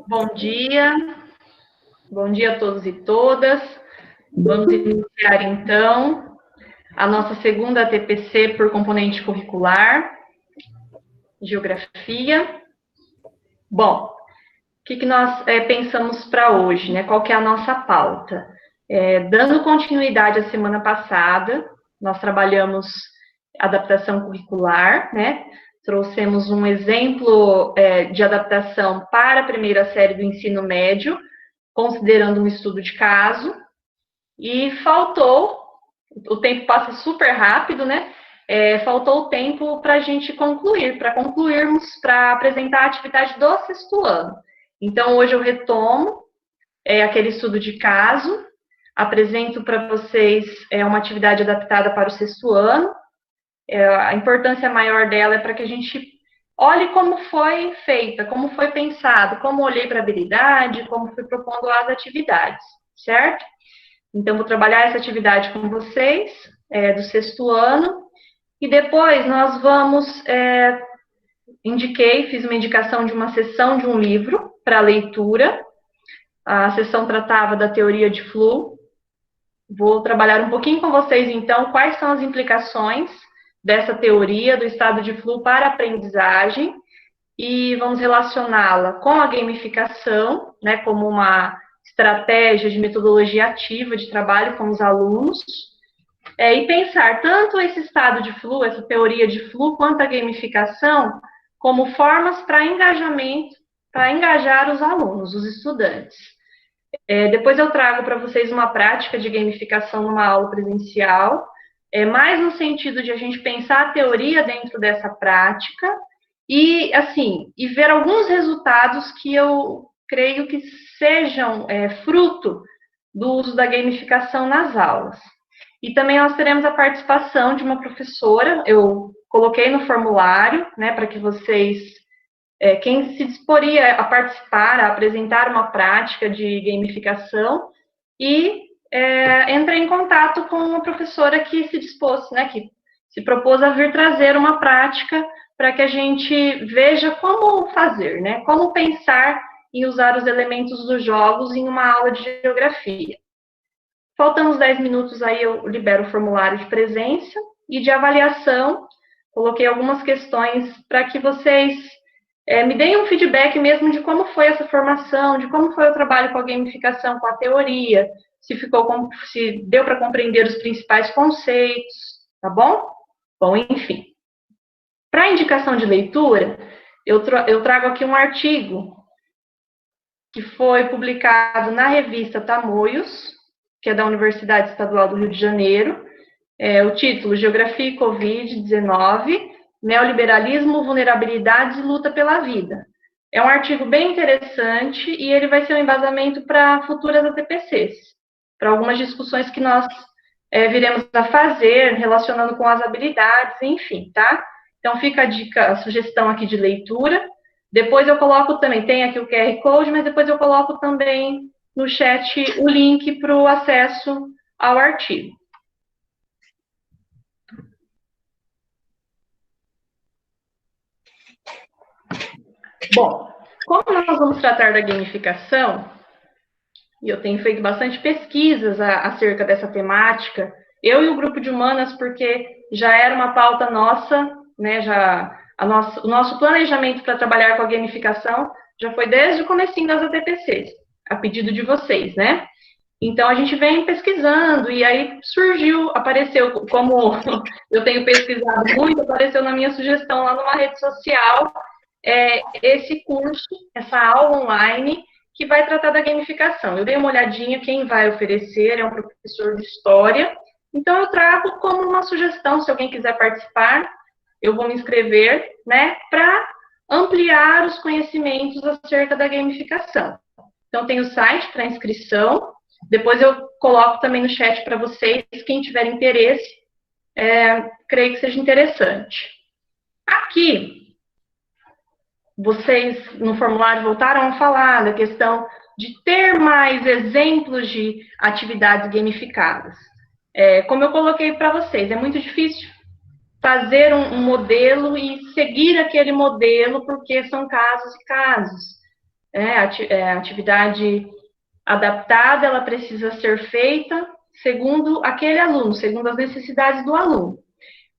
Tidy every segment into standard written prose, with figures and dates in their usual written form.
Bom bom dia a todos e todas. Vamos iniciar então a nossa segunda TPC por componente curricular, Geografia. Bom, o que nós pensamos para hoje, né? Qual que é a nossa pauta? Dando continuidade à semana passada, nós trabalhamos adaptação curricular, né? Trouxemos um exemplo de adaptação para a primeira série do ensino médio, considerando um estudo de caso, e faltou, o tempo passa super rápido, né? Faltou o tempo para a gente concluir, para concluirmos, para apresentar a atividade do sexto ano. Então, hoje eu retomo aquele estudo de caso, apresento para vocês uma atividade adaptada para o sexto ano. A importância maior dela é para que a gente olhe como foi feita, como foi pensado, como olhei para a habilidade, como fui propondo as atividades, certo? Então, vou trabalhar essa atividade com vocês, do sexto ano, e depois nós vamos, fiz uma indicação de uma sessão de um livro para leitura. A sessão tratava da teoria de Flu. Vou trabalhar um pouquinho com vocês, então, quais são as implicações dessa teoria do estado de Flu para a aprendizagem, e vamos relacioná-la com a gamificação, né, como uma estratégia de metodologia ativa de trabalho com os alunos, e pensar tanto esse estado de Flu, essa teoria de Flu, quanto a gamificação, como formas para engajamento, para engajar os alunos, os estudantes. Depois eu trago para vocês uma prática de gamificação numa aula presencial, mais no sentido de a gente pensar a teoria dentro dessa prática e, assim, e ver alguns resultados que eu creio que sejam fruto do uso da gamificação nas aulas. E também nós teremos a participação de uma professora, eu coloquei no formulário, né, para que vocês, quem se disporia a participar, a apresentar uma prática de gamificação, e entrei em contato com uma professora que se dispôs, né, que se propôs a vir trazer uma prática para que a gente veja como fazer, né, como pensar em usar os elementos dos jogos em uma aula de geografia. Faltando uns 10 minutos aí eu libero o formulário de presença e de avaliação. Coloquei algumas questões para que vocês me deem um feedback mesmo de como foi essa formação, de como foi o trabalho com a gamificação, com a teoria, se deu para compreender os principais conceitos, tá bom? Bom, enfim. Para a indicação de leitura, eu trago aqui um artigo que foi publicado na revista Tamoios, que é da Universidade Estadual do Rio de Janeiro. O título, Geografia e Covid-19, Neoliberalismo, Vulnerabilidades e Luta pela Vida. É um artigo bem interessante e ele vai ser um embasamento para futuras ATPCs, para algumas discussões que nós viremos a fazer, relacionando com as habilidades, enfim, tá? Então, fica a dica, a sugestão aqui de leitura. Depois eu coloco também, tem aqui o QR Code, mas depois eu coloco também no chat o link para o acesso ao artigo. Bom, como nós vamos tratar da gamificação, e eu tenho feito bastante pesquisas acerca dessa temática, eu e o grupo de humanas, porque já era uma pauta nossa, né, o nosso planejamento para trabalhar com a gamificação já foi desde o comecinho das ATPCs, a pedido de vocês, né? Então, a gente vem pesquisando, e aí apareceu, como eu tenho pesquisado muito, apareceu na minha sugestão lá numa rede social, esse curso, essa aula online, que vai tratar da gamificação. Eu dei uma olhadinha, quem vai oferecer é um professor de História, então eu trago como uma sugestão, se alguém quiser participar, eu vou me inscrever, né, para ampliar os conhecimentos acerca da gamificação. Então, tem o site para inscrição, depois eu coloco também no chat para vocês, quem tiver interesse, creio que seja interessante. Aqui, vocês no formulário voltaram a falar da questão de ter mais exemplos de atividades gamificadas. Como eu coloquei para vocês, é muito difícil fazer um modelo e seguir aquele modelo, porque são casos e casos. A atividade adaptada, ela precisa ser feita segundo aquele aluno, segundo as necessidades do aluno.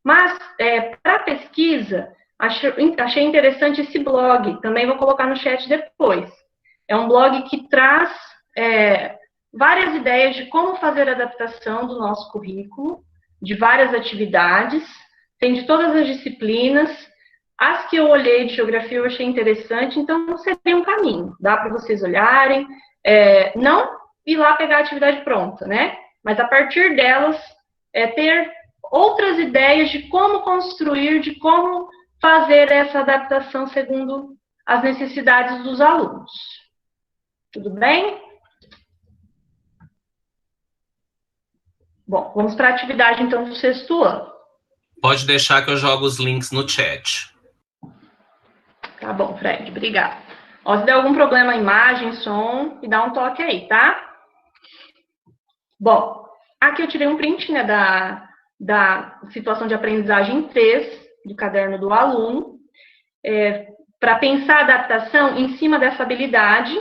Mas, para pesquisa, achei interessante esse blog, também vou colocar no chat depois. É um blog que traz várias ideias de como fazer a adaptação do nosso currículo, de várias atividades, tem de todas as disciplinas. As que eu olhei de geografia eu achei interessante, então seria um caminho, dá para vocês olharem, não ir lá pegar a atividade pronta, né? Mas a partir delas, ter outras ideias de como construir, de como fazer essa adaptação segundo as necessidades dos alunos. Tudo bem? Bom, vamos para a atividade, então, do 6º ano. Pode deixar que eu jogo os links no chat. Tá bom, Fred, obrigada. Ó, se der algum problema, imagem, som, me dá um toque aí, tá? Bom, aqui eu tirei um print, né, da situação de aprendizagem 3, do caderno do aluno, para pensar a adaptação em cima dessa habilidade,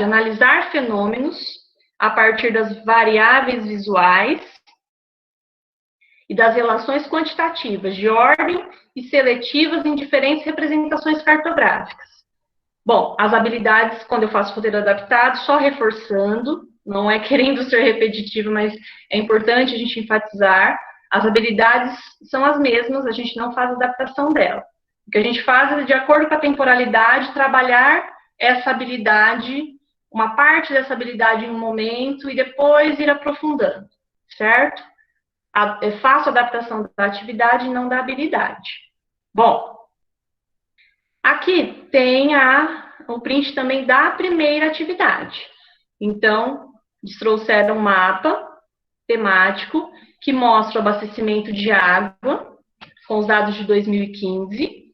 analisar fenômenos a partir das variáveis visuais e das relações quantitativas de ordem e seletivas em diferentes representações cartográficas. Bom, as habilidades, quando eu faço roteiro adaptado, só reforçando, não é querendo ser repetitivo, mas é importante a gente enfatizar, as habilidades são as mesmas, a gente não faz adaptação dela. O que a gente faz é, de acordo com a temporalidade, trabalhar essa habilidade, uma parte dessa habilidade em um momento e depois ir aprofundando, certo? Eu faço a adaptação da atividade e não da habilidade. Bom, aqui tem o print também da primeira atividade. Então, eles trouxeram um mapa temático que mostra o abastecimento de água, com os dados de 2015.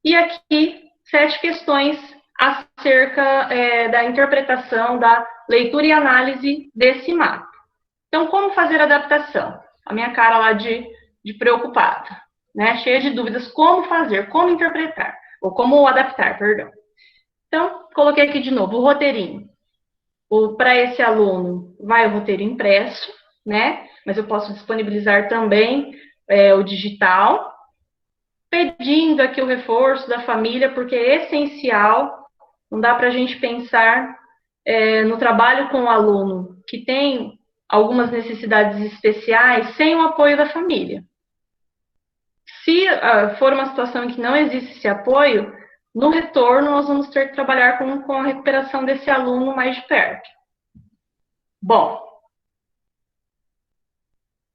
E aqui, 7 questões acerca da interpretação, da leitura e análise desse mapa. Então, como fazer a adaptação? A minha cara lá de preocupada, né? Cheia de dúvidas, como fazer, como interpretar, ou como adaptar, perdão. Então, coloquei aqui de novo o roteirinho. Para esse aluno, vai o roteiro impresso, né? Mas eu posso disponibilizar também o digital, pedindo aqui o reforço da família, porque é essencial, não dá para a gente pensar no trabalho com o aluno que tem algumas necessidades especiais sem o apoio da família. Se for uma situação em que não existe esse apoio, no retorno nós vamos ter que trabalhar com a recuperação desse aluno mais de perto. Bom,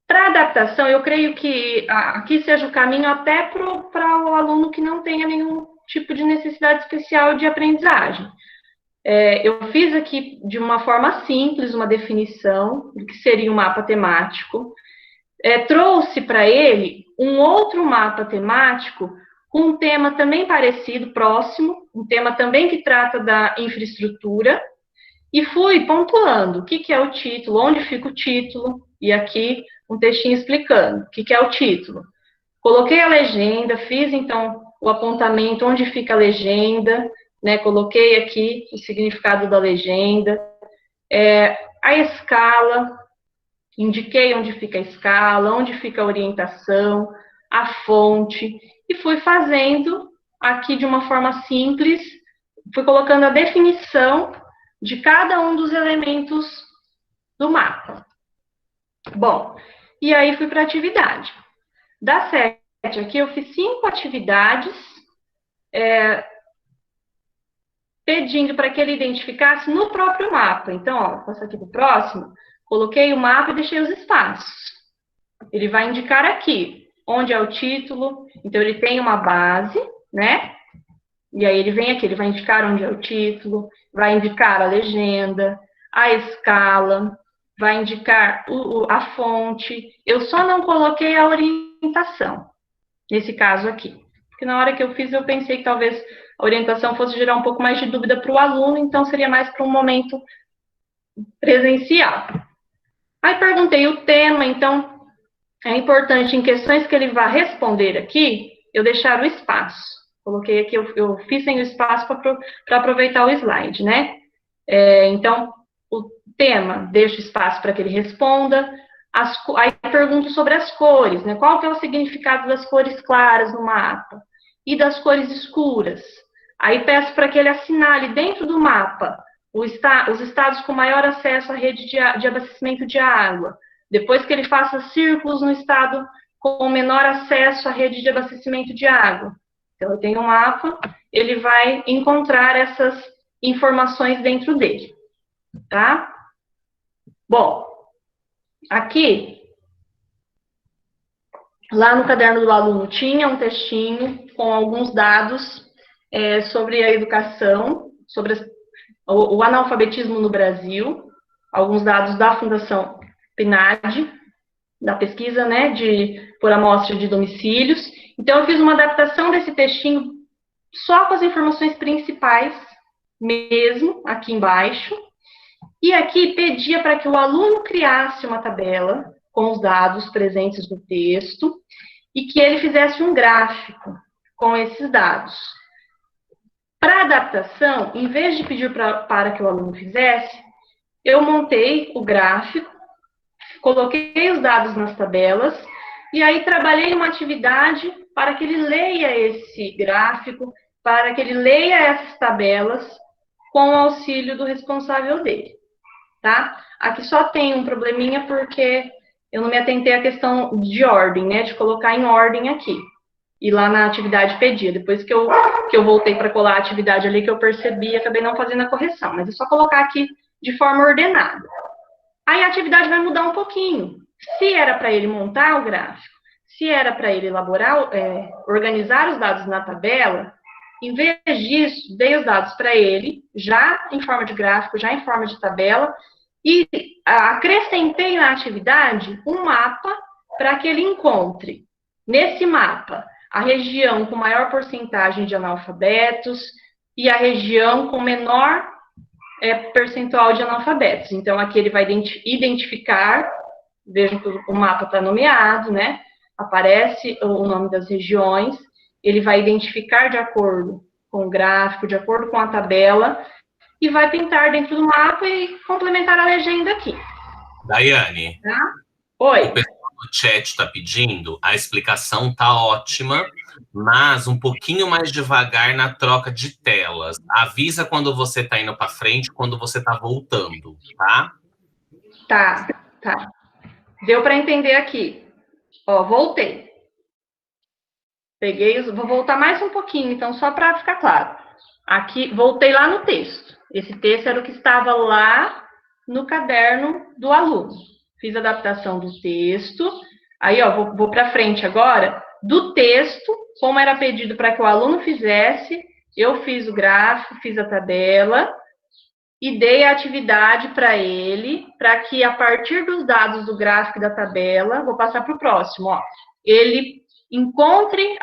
para adaptação, eu creio que aqui seja o caminho até para o aluno que não tenha nenhum tipo de necessidade especial de aprendizagem. Eu fiz aqui de uma forma simples uma definição do que seria um mapa temático. Trouxe para ele um outro mapa temático com um tema também parecido, próximo, um tema também que trata da infraestrutura, e fui pontuando o que é o título, onde fica o título, e aqui um textinho explicando o que é o título. Coloquei a legenda, fiz então o apontamento onde fica a legenda, né, coloquei aqui o significado da legenda, a escala, indiquei onde fica a escala, onde fica a orientação, a fonte, e fui fazendo aqui de uma forma simples, fui colocando a definição de cada um dos elementos do mapa. Bom, e aí fui para a atividade. Das 7 aqui, eu fiz 5 atividades, pedindo para que ele identificasse no próprio mapa. Então, ó, vou passar aqui para o próximo, coloquei o mapa e deixei os espaços. Ele vai indicar aqui onde é o título, então ele tem uma base, né? E aí ele vem aqui, ele vai indicar onde é o título, vai indicar a legenda, a escala, vai indicar a fonte. Eu só não coloquei a orientação, nesse caso aqui. Porque na hora que eu fiz, eu pensei que talvez a orientação fosse gerar um pouco mais de dúvida para o aluno, então seria mais para um momento presencial. Aí perguntei o tema, então é importante em questões que ele vai responder aqui, eu deixar o espaço. Coloquei aqui, eu fiz sem o espaço para aproveitar o slide, né? Então, o tema, deixo espaço para que ele responda. Aí pergunto sobre as cores, né? Qual que é o significado das cores claras no mapa? E das cores escuras? Aí peço para que ele assinale dentro do mapa os estados com maior acesso à rede de abastecimento de água. Depois que ele faça círculos no estado com menor acesso à rede de abastecimento de água. Então, eu tenho um mapa, ele vai encontrar essas informações dentro dele, tá? Bom, aqui, lá no caderno do aluno, tinha um textinho com alguns dados sobre a educação, sobre o analfabetismo no Brasil, alguns dados da Fundação PNAD, da pesquisa, né, por amostra de domicílios. Então, eu fiz uma adaptação desse textinho só com as informações principais mesmo, aqui embaixo. E aqui pedia para que o aluno criasse uma tabela com os dados presentes no texto e que ele fizesse um gráfico com esses dados. Para adaptação, em vez de pedir para que o aluno fizesse, eu montei o gráfico, coloquei os dados nas tabelas e aí trabalhei uma atividade para que ele leia esse gráfico, para que ele leia essas tabelas com o auxílio do responsável dele, tá? Aqui só tem um probleminha porque eu não me atentei à questão de ordem, né? De colocar em ordem aqui. E lá na atividade pedia. Depois que eu voltei para colar a atividade ali, que eu percebi, acabei não fazendo a correção. Mas é só colocar aqui de forma ordenada. Aí a atividade vai mudar um pouquinho. Se era para ele montar o gráfico, se era para ele elaborar, organizar os dados na tabela, em vez disso, dei os dados para ele, já em forma de gráfico, já em forma de tabela, e acrescentei na atividade um mapa para que ele encontre, nesse mapa, a região com maior porcentagem de analfabetos e a região com menor percentual de analfabetos. Então, aqui ele vai identificar, vejam que o mapa está nomeado, né? Aparece o nome das regiões, ele vai identificar de acordo com o gráfico, de acordo com a tabela, e vai pintar dentro do mapa e complementar a legenda aqui. Daiane. Tá? Oi. O pessoal do chat está pedindo, a explicação tá ótima, mas um pouquinho mais devagar na troca de telas. Avisa quando você está indo para frente, quando você está voltando, tá? Tá. Deu para entender aqui. Ó, voltei. Vou voltar mais um pouquinho, então, só para ficar claro. Aqui, voltei lá no texto. Esse texto era o que estava lá no caderno do aluno. Fiz a adaptação do texto. Aí, ó, vou para frente agora. Do texto, como era pedido para que o aluno fizesse, eu fiz o gráfico, fiz a tabela e dei a atividade para ele, para que a partir dos dados do gráfico e da tabela, vou passar para o próximo, ó, ele encontre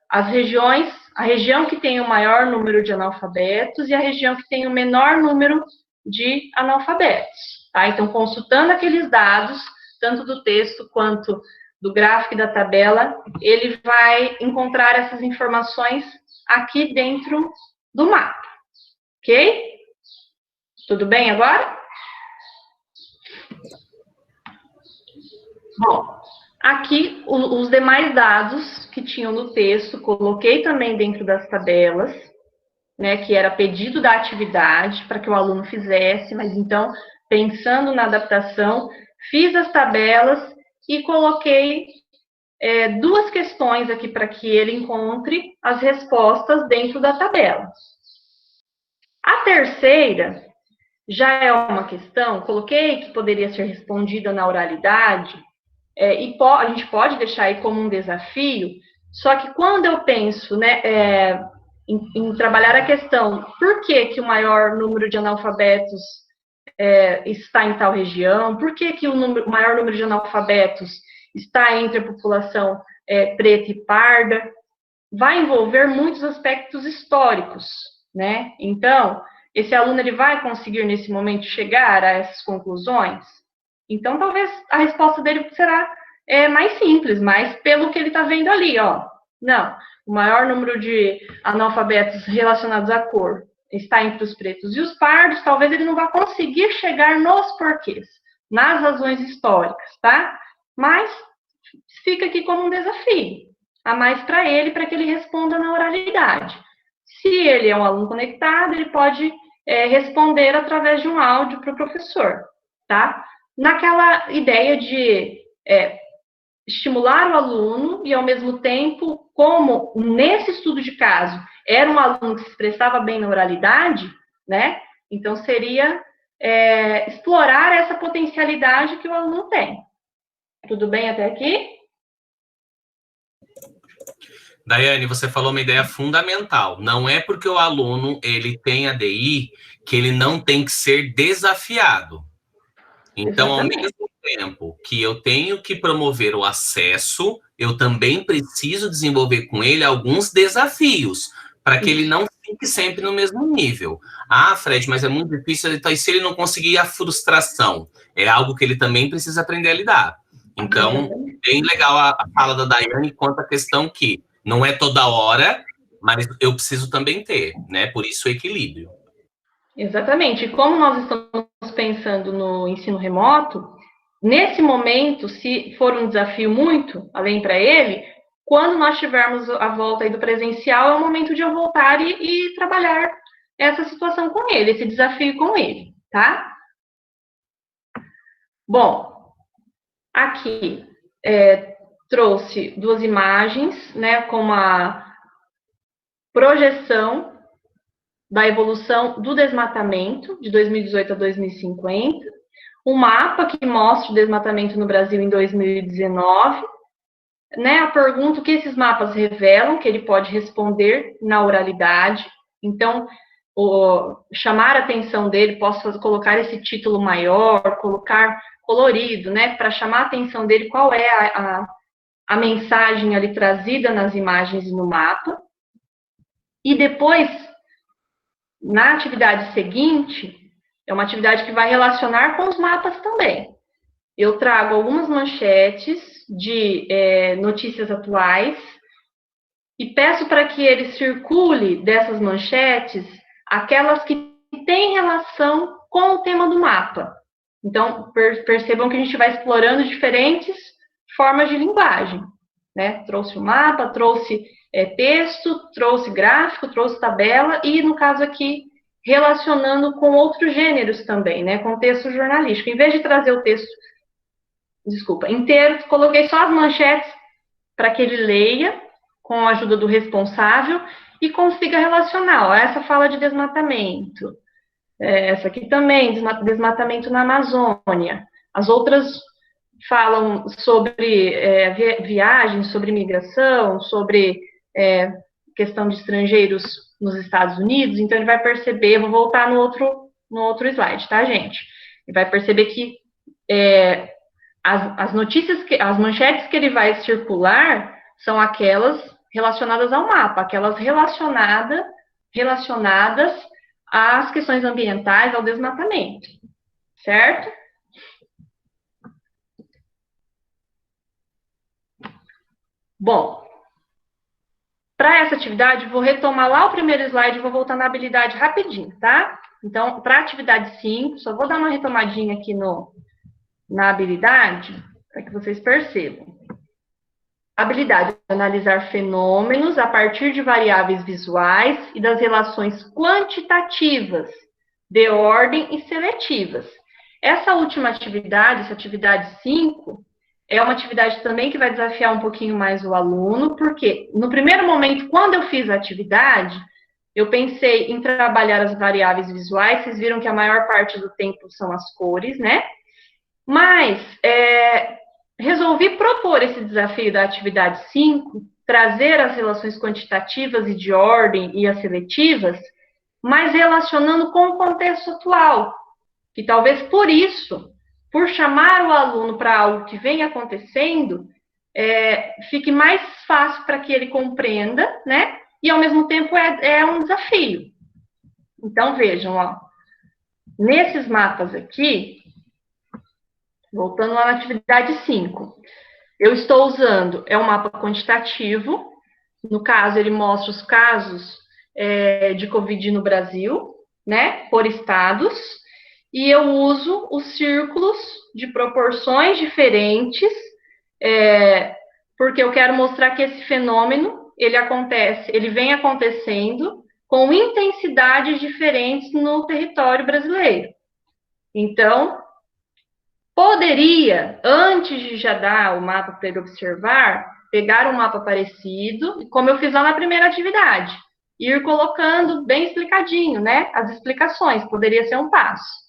as regiões, a região que tem o maior número de analfabetos e a região que tem o menor número de analfabetos, tá? Então, consultando aqueles dados, tanto do texto quanto do gráfico e da tabela, ele vai encontrar essas informações aqui dentro do mapa, ok? Tudo bem agora? Bom, aqui os demais dados que tinham no texto, coloquei também dentro das tabelas, né, que era pedido da atividade para que o aluno fizesse, mas então, pensando na adaptação, fiz as tabelas e coloquei duas questões aqui para que ele encontre as respostas dentro da tabela. A terceira já é uma questão, coloquei que poderia ser respondida na oralidade, e a gente pode deixar aí como um desafio, só que quando eu penso, né, em trabalhar a questão, por que o maior número de analfabetos está em tal região, por que o maior número de analfabetos está entre a população preta e parda, vai envolver muitos aspectos históricos, né? Então, esse aluno ele vai conseguir, nesse momento, chegar a essas conclusões? Então, talvez a resposta dele será mais simples, mas pelo que ele está vendo ali, ó. Não, o maior número de analfabetos relacionados à cor está entre os pretos e os pardos, talvez ele não vá conseguir chegar nos porquês, nas razões históricas, tá? Mas fica aqui como um desafio a mais para ele, para que ele responda na oralidade. Se ele é um aluno conectado, ele pode responder através de um áudio para o professor, tá? Naquela ideia de estimular o aluno e, ao mesmo tempo, como nesse estudo de caso era um aluno que se expressava bem na oralidade, né? Então, seria explorar essa potencialidade que o aluno tem. Tudo bem até aqui? Daiane, você falou uma ideia fundamental. Não é porque o aluno ele tem ADI que ele não tem que ser desafiado. Então, Exatamente. ao mesmo tempo que eu tenho que promover o acesso, eu também preciso desenvolver com ele alguns desafios, para que ele não fique sempre no mesmo nível. Ah, Fred, mas é muito difícil, então, e se ele não conseguir a frustração? É algo que ele também precisa aprender a lidar. Então, bem legal a fala da Daiane quanto à questão que não é toda hora, mas eu preciso também ter, né? Por isso o equilíbrio. Exatamente. E como nós estamos pensando no ensino remoto, nesse momento, se for um desafio muito além para ele, quando nós tivermos a volta aí do presencial, é o momento de eu voltar e trabalhar essa situação com ele, esse desafio com ele, tá? Bom, aqui trouxe duas imagens, né, com uma projeção da evolução do desmatamento de 2018 a 2050, um mapa que mostra o desmatamento no Brasil em 2019, né, a pergunta que esses mapas revelam, que ele pode responder na oralidade. Então, chamar a atenção dele, posso colocar esse título maior, colocar colorido, né, para chamar a atenção dele qual é a mensagem ali trazida nas imagens e no mapa. E depois, na atividade seguinte, é uma atividade que vai relacionar com os mapas também. Eu trago algumas manchetes de notícias atuais e peço para que ele circule dessas manchetes aquelas que têm relação com o tema do mapa. Então, percebam que a gente vai explorando diferentes formas de linguagem, né? Trouxe o mapa, trouxe texto, trouxe gráfico, trouxe tabela e, no caso aqui, relacionando com outros gêneros também, né? Com texto jornalístico. Em vez de trazer o texto, inteiro, coloquei só as manchetes para que ele leia com a ajuda do responsável e consiga relacionar. Ó, essa fala de desmatamento, essa aqui também, desmatamento na Amazônia. As outras falam sobre viagens, sobre migração, sobre questão de estrangeiros nos Estados Unidos. Então, ele vai perceber, vou voltar no outro slide, tá, gente? Ele vai perceber que as notícias, as manchetes que ele vai circular são aquelas relacionadas ao mapa, aquelas relacionadas às questões ambientais, ao desmatamento, certo? Bom, para essa atividade, vou retomar lá o primeiro slide e vou voltar na habilidade rapidinho, tá? Então, para a atividade 5, só vou dar uma retomadinha aqui na habilidade, para que vocês percebam. Habilidade de analisar fenômenos a partir de variáveis visuais e das relações quantitativas, de ordem e seletivas. Essa última atividade, essa atividade 5, é uma atividade também que vai desafiar um pouquinho mais o aluno, porque no primeiro momento, quando eu fiz a atividade, eu pensei em trabalhar as variáveis visuais, vocês viram que a maior parte do tempo são as cores, né? Mas resolvi propor esse desafio da atividade 5, trazer as relações quantitativas e de ordem e as seletivas, mas relacionando com o contexto atual. E talvez por isso, por chamar o aluno para algo que vem acontecendo, fique mais fácil para que ele compreenda, né? E ao mesmo tempo é um desafio. Então, vejam, ó, nesses mapas aqui, voltando lá na atividade 5, eu estou usando, um mapa quantitativo, No caso, ele mostra os casos de Covid no Brasil, né, por estados, e eu uso os círculos de proporções diferentes, porque eu quero mostrar que esse fenômeno, ele vem acontecendo com intensidades diferentes no território brasileiro. Então, poderia, antes de já dar o mapa para ele observar, pegar um mapa parecido, como eu fiz lá na primeira atividade, ir colocando bem explicadinho, né? As explicações, poderia ser um passo.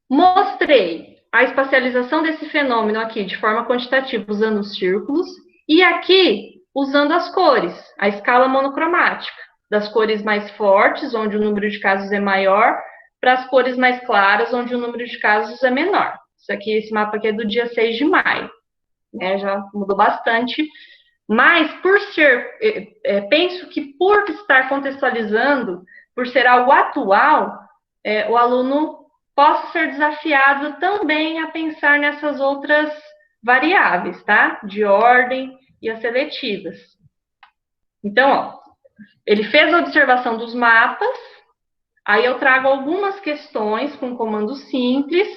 Mostrei a espacialização desse fenômeno aqui de forma quantitativa, usando os círculos, e aqui, usando as cores, a escala monocromática, das cores mais fortes, onde o número de casos é maior, para as cores mais claras, onde o número de casos é menor. Esse mapa aqui é do dia 6 de maio, né? Já mudou bastante, mas penso que por estar contextualizando, por ser algo atual, o aluno possa ser desafiado também a pensar nessas outras variáveis, tá? De ordem e as seletivas. Então, ó, ele fez a observação dos mapas, aí eu trago algumas questões com comando simples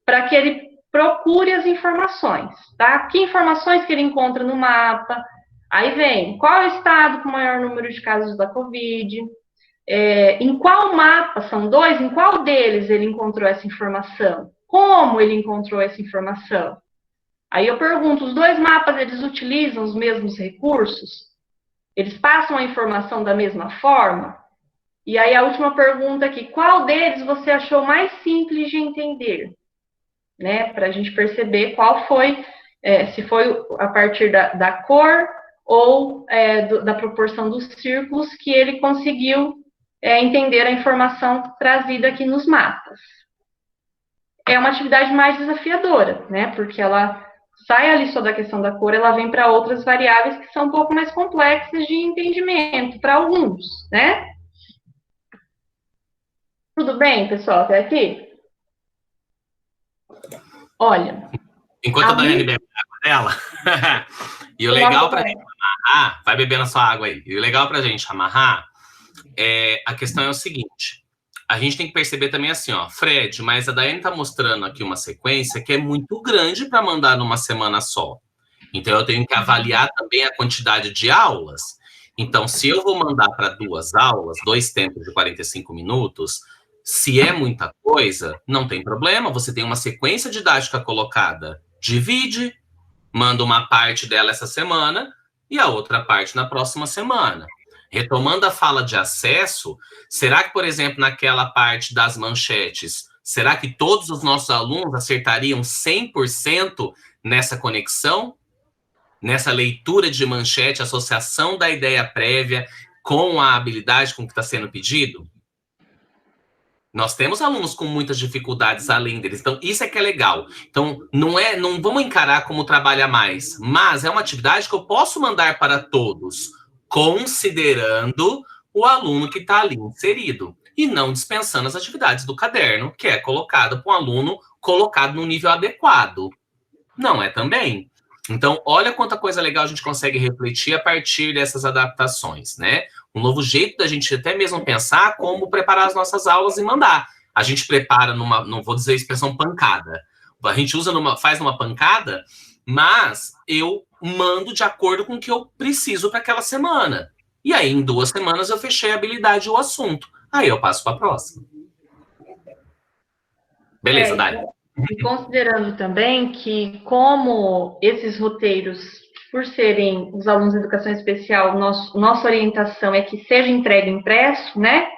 para que ele procure as informações, tá? Que informações que ele encontra no mapa? Aí vem, qual é o estado com o maior número de casos da Covid? Em qual mapa, são dois, em qual deles ele encontrou essa informação? Como ele encontrou essa informação? Aí eu pergunto, os dois mapas, eles utilizam os mesmos recursos? Eles passam a informação da mesma forma? E aí a última pergunta aqui, qual deles você achou mais simples de entender? Né, para a gente perceber qual foi, se foi a partir da cor ou da proporção dos círculos que ele conseguiu entender a informação trazida aqui nos mapas. É uma atividade mais desafiadora, né? Porque ela sai ali só da questão da cor, ela vem para outras variáveis que são um pouco mais complexas de entendimento para alguns, né? Tudo bem, pessoal, até aqui? Olha. Enquanto a Daiane bebe a água dela, e o legal para a gente amarrar, vai bebendo a sua água aí, e o legal para a gente amarrar, a questão é o seguinte, a gente tem que perceber também assim, ó, Fred, mas a Daiane tá mostrando aqui uma sequência que é muito grande para mandar numa semana só. Então, eu tenho que avaliar também a quantidade de aulas. Então, se eu vou mandar para 2 aulas, 2 tempos de 45 minutos, se é muita coisa, não tem problema, você tem uma sequência didática colocada. Divide, manda uma parte dela essa semana e a outra parte na próxima semana. Retomando a fala de acesso, será que, por exemplo, naquela parte das manchetes, será que todos os nossos alunos acertariam 100% nessa conexão? Nessa leitura de manchete, associação da ideia prévia com a habilidade com que está sendo pedido? Nós temos alunos com muitas dificuldades além deles, então isso é que é legal. Então não vamos encarar como trabalha mais, mas é uma atividade que eu posso mandar para todos, considerando o aluno que está ali inserido e não dispensando as atividades do caderno, que é colocado para um aluno colocado no nível adequado. Não é também? Então, olha quanta coisa legal a gente consegue refletir a partir dessas adaptações, né? Um novo jeito da gente até mesmo pensar como preparar as nossas aulas e mandar. A gente prepara não vou dizer a expressão pancada, a gente faz numa pancada, mas eu mando de acordo com o que eu preciso para aquela semana. E aí, em 2 semanas, eu fechei a habilidade e o assunto. Aí eu passo para a próxima. Beleza, Dai. E considerando também que, como esses roteiros, por serem os alunos de educação especial, nossa orientação é que seja entregue impresso, né?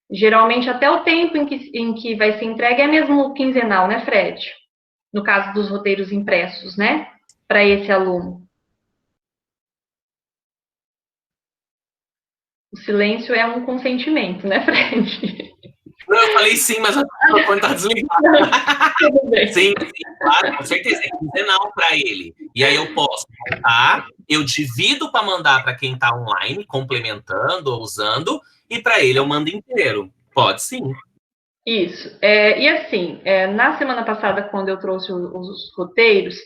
Geralmente, até o tempo em que vai ser entregue é mesmo quinzenal, né, Fred? No caso dos roteiros impressos, né? Para esse aluno. O silêncio é um consentimento, né, Fred? Não, eu falei sim, mas o microfone tá desligado. Sim, claro, com certeza. É quinzenal para ele. E aí eu posso montar, eu divido para mandar para quem está online, complementando ou usando, e para ele eu mando inteiro. Pode sim. Isso. E assim, na semana passada, quando eu trouxe os roteiros,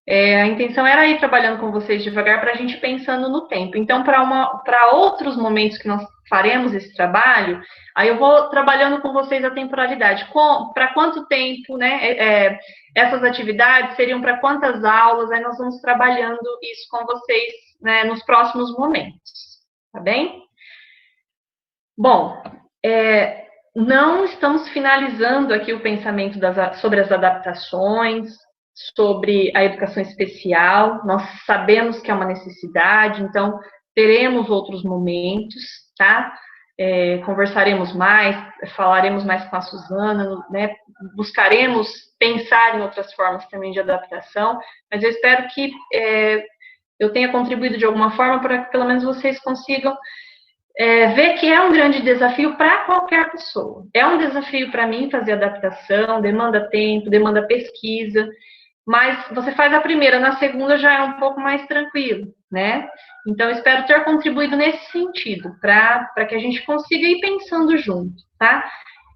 A intenção era ir trabalhando com vocês devagar para a gente ir pensando no tempo. Então, para outros momentos que nós faremos esse trabalho, aí eu vou trabalhando com vocês a temporalidade. Para quanto tempo, né? Essas atividades seriam para quantas aulas? Aí nós vamos trabalhando isso com vocês, né, nos próximos momentos. Tá bem? Bom, não estamos finalizando aqui o pensamento sobre as adaptações, sobre a educação especial. Nós sabemos que é uma necessidade, então teremos outros momentos, tá? Conversaremos mais, falaremos mais com a Suzana, né? Buscaremos pensar em outras formas também de adaptação, mas eu espero que eu tenha contribuído de alguma forma para que pelo menos vocês consigam ver que é um grande desafio para qualquer pessoa. É um desafio para mim fazer adaptação, demanda tempo, demanda pesquisa, mas você faz a primeira, na segunda já é um pouco mais tranquilo, né? Então, espero ter contribuído nesse sentido, para que a gente consiga ir pensando junto, tá?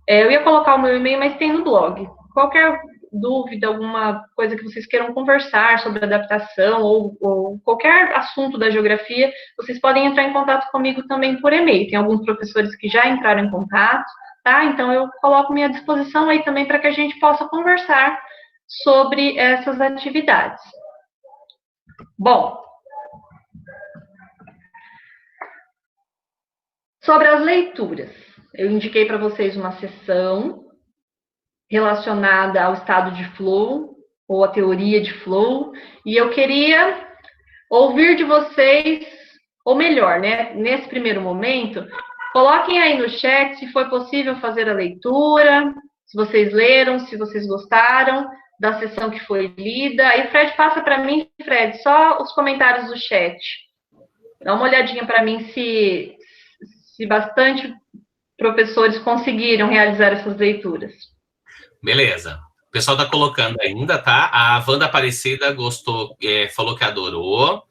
Eu ia colocar o meu e-mail, mas tem no blog. Qualquer dúvida, alguma coisa que vocês queiram conversar sobre adaptação ou qualquer assunto da geografia, vocês podem entrar em contato comigo também por e-mail. Tem alguns professores que já entraram em contato, tá? Então, eu coloco minha disposição aí também para que a gente possa conversar sobre essas atividades. Bom, sobre as leituras, eu indiquei para vocês uma sessão relacionada ao estado de flow, ou a teoria de flow, e eu queria ouvir de vocês, ou melhor, né, nesse primeiro momento, coloquem aí no chat se foi possível fazer a leitura, se vocês leram, se vocês gostaram da sessão que foi lida. Aí, Fred, passa para mim, Fred, só os comentários do chat. Dá uma olhadinha para mim se bastante professores conseguiram realizar essas leituras. Beleza. O pessoal está colocando ainda, tá? A Wanda Aparecida gostou, falou que adorou,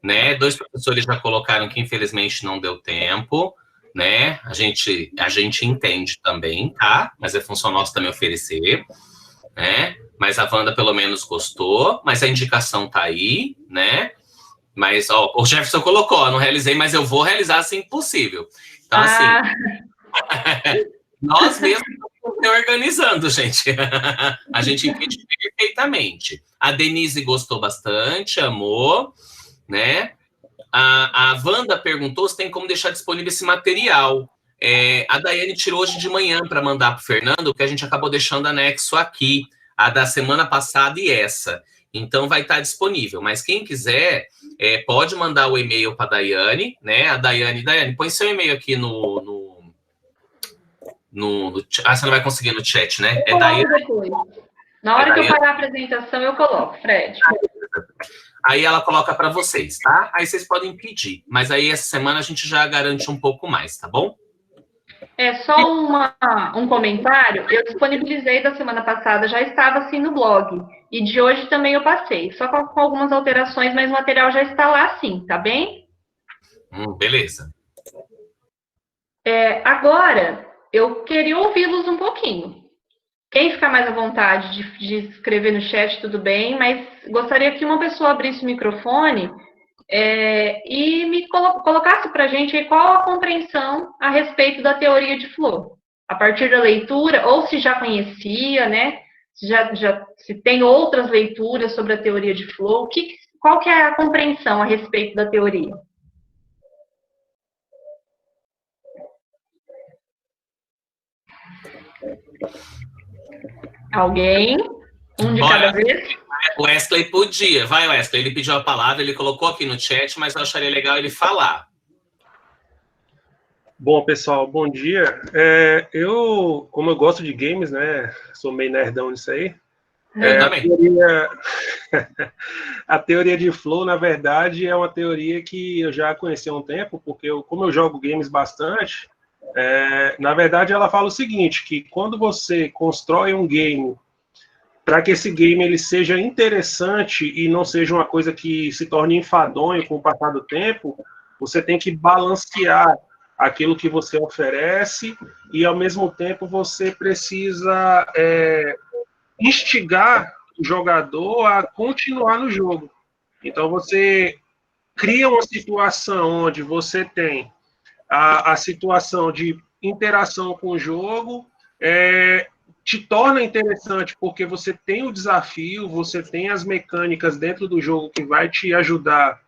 né? 2 professores já colocaram que infelizmente não deu tempo, né? A gente entende também, tá? Mas é função nossa também oferecer, né? Mas a Wanda pelo menos gostou, mas a indicação tá aí, né? Mas, ó, o Jefferson colocou, ó, não realizei, mas eu vou realizar assim que possível. Então, assim, nós mesmos estamos se organizando, gente. A gente entende perfeitamente. A Denise gostou bastante, amou, né? A Wanda perguntou se tem como deixar disponível esse material. A Daiane tirou hoje de manhã para mandar para o Fernando, que a gente acabou deixando anexo aqui, a da semana passada e essa. Então vai estar disponível. Mas quem quiser, pode mandar o e-mail para a Daiane, né? A Daiane, põe seu e-mail aqui você não vai conseguir no chat, né? Eu coloco depois. Na hora que eu parar a apresentação, eu coloco, Fred. Aí ela coloca para vocês, tá? Aí vocês podem pedir. Mas aí essa semana a gente já garante um pouco mais, tá bom? Só um comentário. Eu disponibilizei da semana passada, já estava assim no blog. E de hoje também eu passei. Só com algumas alterações, mas o material já está lá sim, tá bem? Beleza. Agora, eu queria ouvi-los um pouquinho. Quem ficar mais à vontade de escrever no chat, tudo bem, mas gostaria que uma pessoa abrisse o microfone e me colocasse para a gente aí qual a compreensão a respeito da teoria de flow. A partir da leitura, ou se já conhecia, né? Se tem outras leituras sobre a teoria de flow, qual que é a compreensão a respeito da teoria? Alguém? Um de cada vez? O Wesley podia. Vai, Wesley. Ele pediu a palavra, ele colocou aqui no chat, mas eu acharia legal ele falar. Bom, pessoal, bom dia. Como eu gosto de games, né? Sou meio nerdão nisso aí. Também. A teoria de flow, na verdade, é uma teoria que eu já conheci há um tempo, porque como eu jogo games bastante, na verdade ela fala o seguinte, que quando você constrói um game para que esse game ele seja interessante e não seja uma coisa que se torne enfadonho com o passar do tempo, você tem que balancear aquilo que você oferece e, ao mesmo tempo, você precisa instigar o jogador a continuar no jogo. Então, você cria uma situação onde você tem a situação de interação com o jogo, te torna interessante porque você tem o desafio, você tem as mecânicas dentro do jogo que vai te ajudar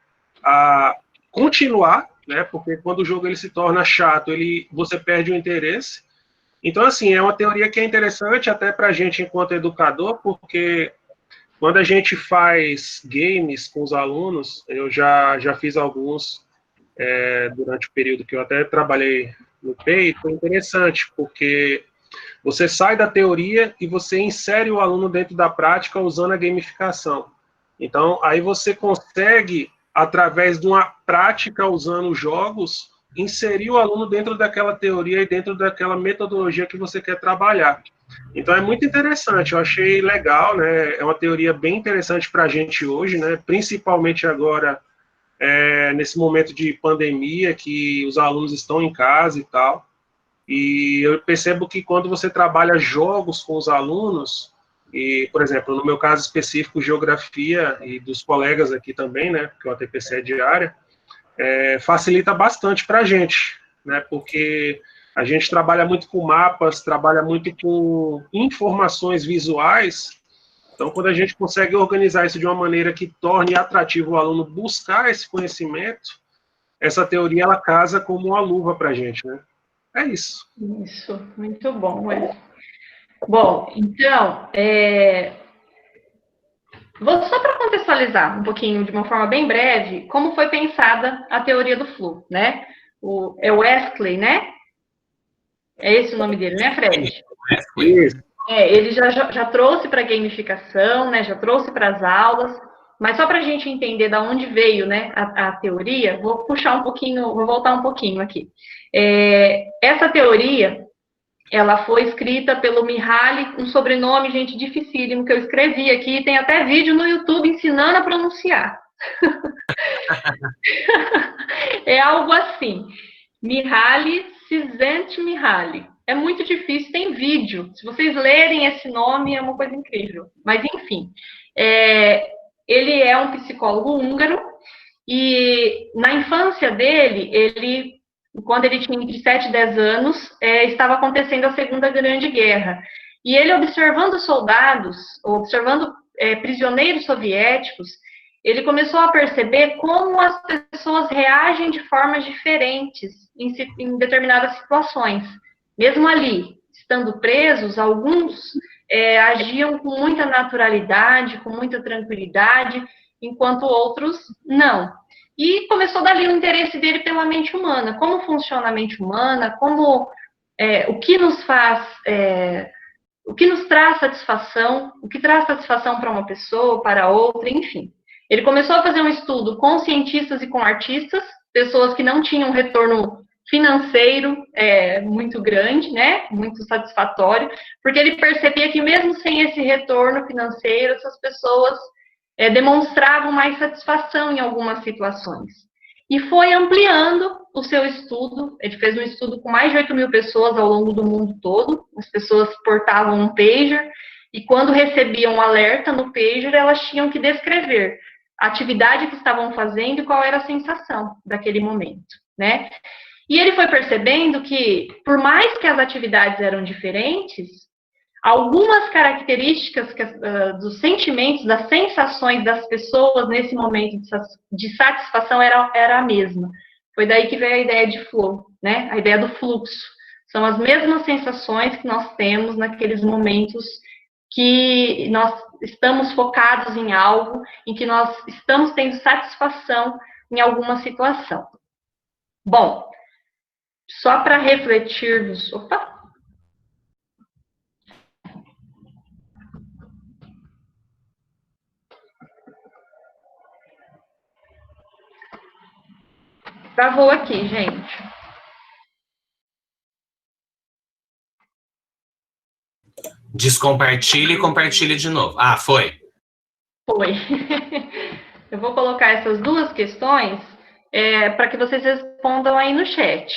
a continuar, né? Porque quando o jogo ele se torna chato, você perde o interesse. Então, assim, é uma teoria que é interessante até para a gente enquanto educador, porque quando a gente faz games com os alunos, eu já fiz alguns durante o período que eu até trabalhei no PEI, foi interessante, porque você sai da teoria e você insere o aluno dentro da prática usando a gamificação. Então, aí você consegue, através de uma prática usando jogos, inserir o aluno dentro daquela teoria e dentro daquela metodologia que você quer trabalhar. Então, é muito interessante, eu achei legal, né? É uma teoria bem interessante para a gente hoje, né? Principalmente agora, nesse momento de pandemia, que os alunos estão em casa e tal. E eu percebo que quando você trabalha jogos com os alunos, e, por exemplo, no meu caso específico, geografia, e dos colegas aqui também, né, que o ATPC é diária, facilita bastante para a gente, né, porque a gente trabalha muito com mapas, trabalha muito com informações visuais, então quando a gente consegue organizar isso de uma maneira que torne atrativo o aluno buscar esse conhecimento, essa teoria ela casa como uma luva para a gente, né? É isso. Isso, muito bom, Wes. Bom, então, vou só para contextualizar um pouquinho, de uma forma bem breve, como foi pensada a teoria do fluxo, né? É o Wesley, né? É esse o nome dele, né, Fred? Isso. Ele já trouxe para a gamificação, né? Já trouxe para as aulas, mas só para a gente entender de onde veio, né, a teoria, vou voltar um pouquinho aqui. Essa teoria, ela foi escrita pelo Mihaly, um sobrenome, gente, dificílimo, que eu escrevi aqui, tem até vídeo no YouTube ensinando a pronunciar. É algo assim, Mihaly Csikszentmihalyi. É muito difícil, tem vídeo. Se vocês lerem esse nome, é uma coisa incrível. Mas, enfim, ele é um psicólogo húngaro e na infância dele, quando ele tinha entre 7 e 10 anos, estava acontecendo a Segunda Grande Guerra. E ele, observando soldados, observando prisioneiros soviéticos, ele começou a perceber como as pessoas reagem de formas diferentes em determinadas situações. Mesmo ali, estando presos, alguns agiam com muita naturalidade, com muita tranquilidade, enquanto outros não. E começou dali o interesse dele pela mente humana, como funciona a mente humana, o que nos faz, o que nos traz satisfação, o que traz satisfação para uma pessoa, para outra, enfim. Ele começou a fazer um estudo com cientistas e com artistas, pessoas que não tinham retorno financeiro muito grande, né, muito satisfatório, porque ele percebia que mesmo sem esse retorno financeiro, essas pessoas demonstravam mais satisfação em algumas situações. E foi ampliando o seu estudo, ele fez um estudo com mais de 8.000 pessoas ao longo do mundo todo, as pessoas portavam um pager, e quando recebiam um alerta no pager, elas tinham que descrever a atividade que estavam fazendo e qual era a sensação daquele momento, né? E ele foi percebendo que, por mais que as atividades eram diferentes, algumas características dos sentimentos, das sensações das pessoas nesse momento de satisfação era a mesma. Foi daí que veio a ideia de flow, né? A ideia do fluxo. São as mesmas sensações que nós temos naqueles momentos que nós estamos focados em algo, em que nós estamos tendo satisfação em alguma situação. Bom, só para refletirmos... Opa! Travou aqui, gente. Descompartilhe e compartilhe de novo. Ah, foi. Foi. Eu vou colocar essas duas questões para que vocês respondam aí no chat.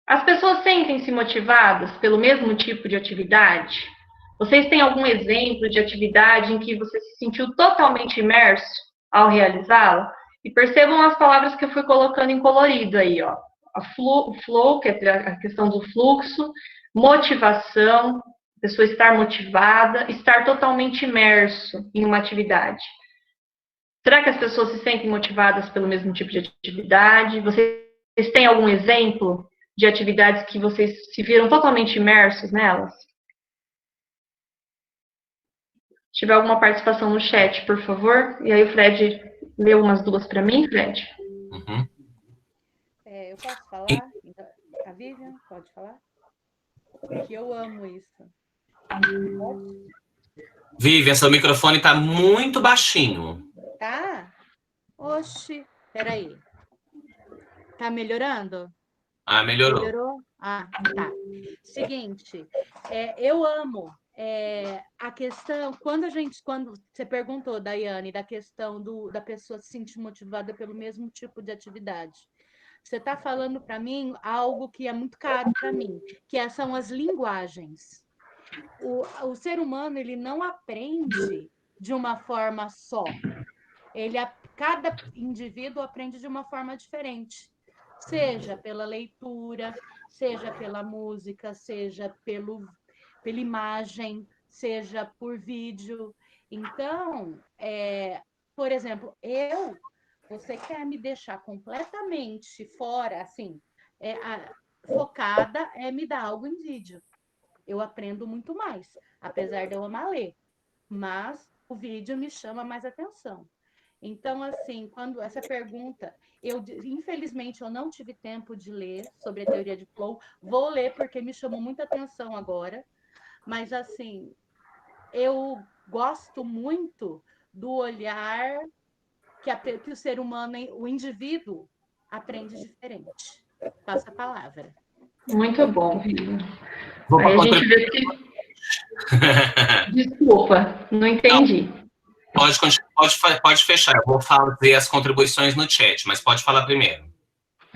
As pessoas sentem-se motivadas pelo mesmo tipo de atividade? Vocês têm algum exemplo de atividade em que você se sentiu totalmente imerso ao realizá-la? E percebam as palavras que eu fui colocando em colorido aí, ó. O flow, que é a questão do fluxo, motivação, a pessoa estar motivada, estar totalmente imerso em uma atividade. Será que as pessoas se sentem motivadas pelo mesmo tipo de atividade? Vocês têm algum exemplo de atividades que vocês se viram totalmente imersos nelas? Se tiver alguma participação no chat, por favor. E aí o Fred leu umas duas para mim, Fred. Uhum. Eu posso falar? A Vivian, pode falar? Que eu amo isso. Vivian, seu microfone está muito baixinho. Tá? Oxi, peraí. Tá melhorando? Ah, melhorou. Melhorou? Ah, tá. Seguinte, eu amo a questão, quando você perguntou, Daiane, da questão da pessoa se sentir motivada pelo mesmo tipo de atividade. Você está falando para mim algo que é muito caro para mim, que são as linguagens. O ser humano, ele não aprende de uma forma só. Cada indivíduo aprende de uma forma diferente. Seja pela leitura, seja pela música, seja pela imagem, seja por vídeo. Então, por exemplo, você quer me deixar completamente fora, assim, focada, me dar algo em vídeo. Eu aprendo muito mais, apesar de eu amar ler, mas o vídeo me chama mais atenção. Então, assim, quando essa pergunta, infelizmente eu não tive tempo de ler sobre a teoria de flow, vou ler porque me chamou muita atenção agora, mas assim, eu gosto muito do olhar que o ser humano, o indivíduo, aprende diferente. Passa a palavra. Muito bom, Vivian. Aí a gente vê que... Desculpa, não entendi. Não, pode fechar. Eu vou fazer as contribuições no chat, mas pode falar primeiro.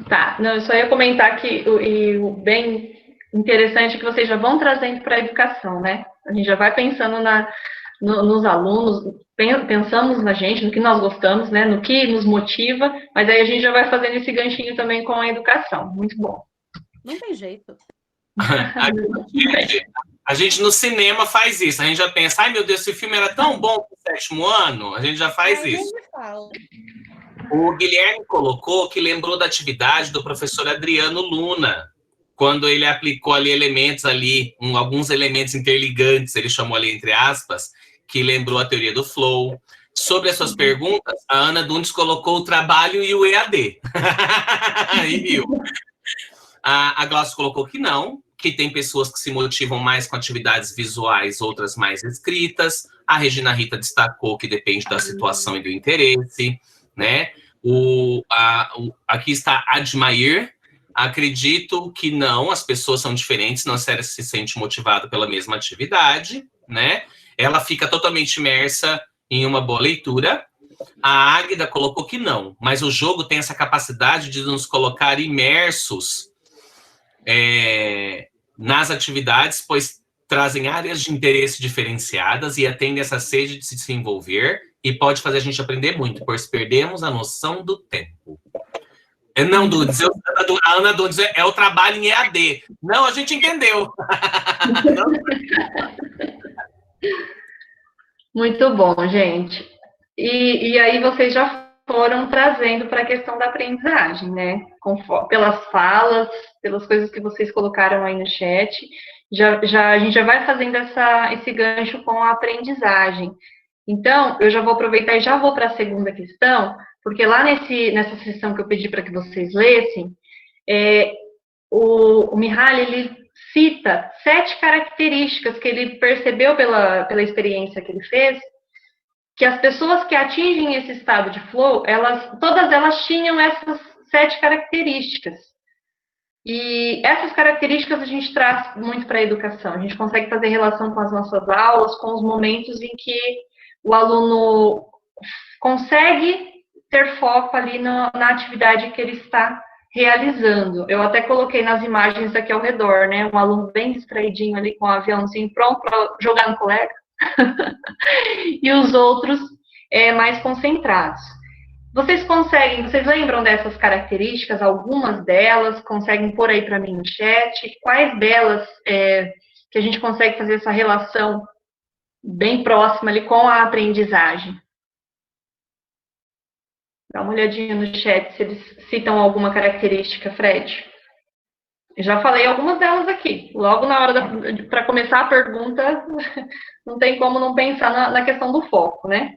Tá, não, eu só ia comentar que o bem interessante é que vocês já vão trazendo para a educação, né? A gente já vai pensando nos alunos, pensamos na gente, no que nós gostamos, né? No que nos motiva, mas aí a gente já vai fazendo esse ganchinho também com a educação. Muito bom. Não tem jeito. A gente no cinema faz isso. A gente já pensa, ai meu Deus, esse filme era tão bom pro 7º ano. A gente já faz isso. O Guilherme colocou que lembrou da atividade do professor Adriano Luna, quando ele aplicou ali elementos ali, alguns elementos interligantes, ele chamou ali entre aspas, que lembrou a teoria do flow. Sobre as suas perguntas, a Ana Dundes colocou o trabalho e o EAD. Aí viu. A Glaucia colocou que não, que tem pessoas que se motivam mais com atividades visuais, outras mais escritas. A Regina Rita destacou que depende da situação e do interesse, né? Aqui está Admair. Acredito que não, as pessoas são diferentes, não se sente motivada pela mesma atividade, né? Ela fica totalmente imersa em uma boa leitura. A Águida colocou que não, mas o jogo tem essa capacidade de nos colocar imersos nas atividades, pois trazem áreas de interesse diferenciadas e atendem essa sede de se desenvolver e pode fazer a gente aprender muito, pois perdemos a noção do tempo. Não, Dudes, a Ana Dudes é o trabalho em EAD. Não, a gente entendeu. Muito bom, gente. E aí vocês já foram trazendo para a questão da aprendizagem, né? Pelas falas, pelas coisas que vocês colocaram aí no chat, a gente já vai fazendo esse gancho com a aprendizagem. Então, eu já vou aproveitar e já vou para a segunda questão, porque lá nessa sessão que eu pedi para que vocês lessem, o Mihaly, ele cita 7 características que ele percebeu pela experiência que ele fez, que as pessoas que atingem esse estado de flow, todas elas tinham essas 7 características. E essas características a gente traz muito para a educação. A gente consegue fazer relação com as nossas aulas, com os momentos em que o aluno consegue ter foco ali na atividade que ele está realizando. Eu até coloquei nas imagens aqui ao redor, né? Um aluno bem distraidinho ali com o aviãozinho pronto para jogar no colega. E os outros mais concentrados. Vocês lembram dessas características? Algumas delas, conseguem pôr aí para mim no chat? Quais delas que a gente consegue fazer essa relação bem próxima ali com a aprendizagem? Dá uma olhadinha no chat se eles citam alguma característica, Fred. Eu já falei algumas delas aqui. Logo na hora para começar a pergunta, não tem como não pensar na questão do foco, né?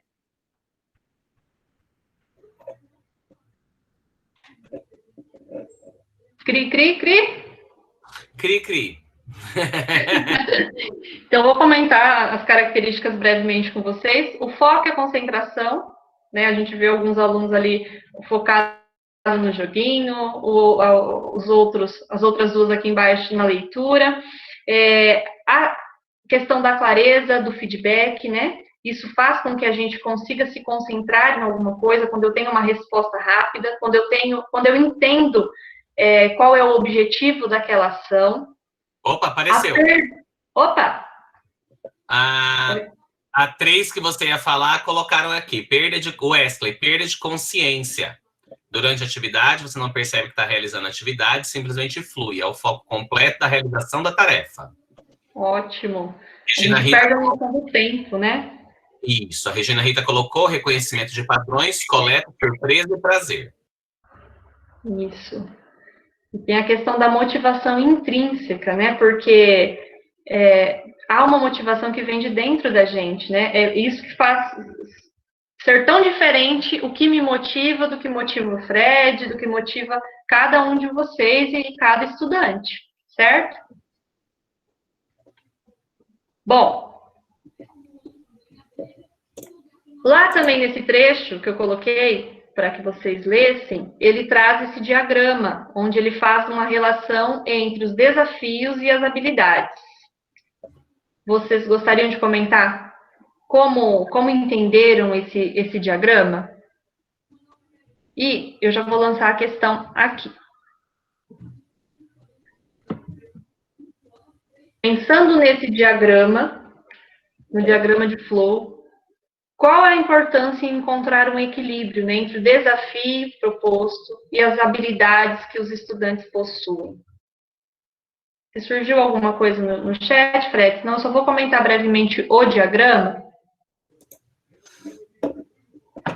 Cri, cri, cri. Cri, cri. Então, vou comentar as características brevemente com vocês. O foco e a concentração, né? A gente vê alguns alunos ali focados no joguinho, as outras duas aqui embaixo na leitura. A questão da clareza, do feedback, né? Isso faz com que a gente consiga se concentrar em alguma coisa, quando eu tenho uma resposta rápida, quando eu entendo qual é o objetivo daquela ação. Opa, apareceu. Opa! A 3 que você ia falar, colocaram aqui. Wesley, perda de consciência. Durante a atividade, você não percebe que está realizando a atividade, simplesmente flui. É o foco completo da realização da tarefa. Ótimo. Regina a gente Rita... perde a noção do tempo, né? Isso. A Regina Rita colocou reconhecimento de padrões, coleta, surpresa e prazer. Isso. E tem a questão da motivação intrínseca, né? Porque há uma motivação que vem de dentro da gente, né? É isso que faz ser tão diferente o que me motiva do que motiva o Fred, do que motiva cada um de vocês e cada estudante, certo? Bom, lá também nesse trecho que eu coloquei para que vocês lessem, ele traz esse diagrama, onde ele faz uma relação entre os desafios e as habilidades. Vocês gostariam de comentar como entenderam esse diagrama? E eu já vou lançar a questão aqui. Pensando nesse diagrama, no diagrama de flow, qual a importância em encontrar um equilíbrio, né, entre o desafio proposto e as habilidades que os estudantes possuem? Se surgiu alguma coisa no chat, Fred? Senão eu só vou comentar brevemente o diagrama.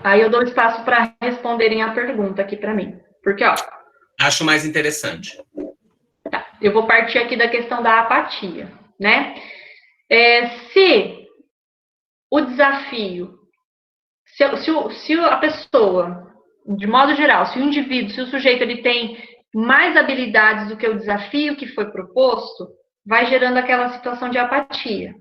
Aí eu dou espaço para responderem a pergunta aqui para mim. Porque, ó... Acho mais interessante. Tá, eu vou partir aqui da questão da apatia, né? Se o desafio... Se a pessoa, de modo geral, se o indivíduo, se o sujeito, ele tem mais habilidades do que o desafio que foi proposto, vai gerando aquela situação de apatia.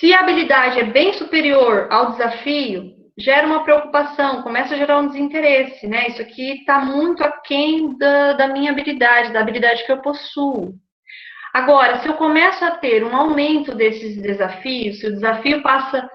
Se a habilidade é bem superior ao desafio, gera uma preocupação, começa a gerar um desinteresse, né? Isso aqui está muito aquém da minha habilidade, da habilidade que eu possuo. Agora, se eu começo a ter um aumento desses desafios, se o desafio passa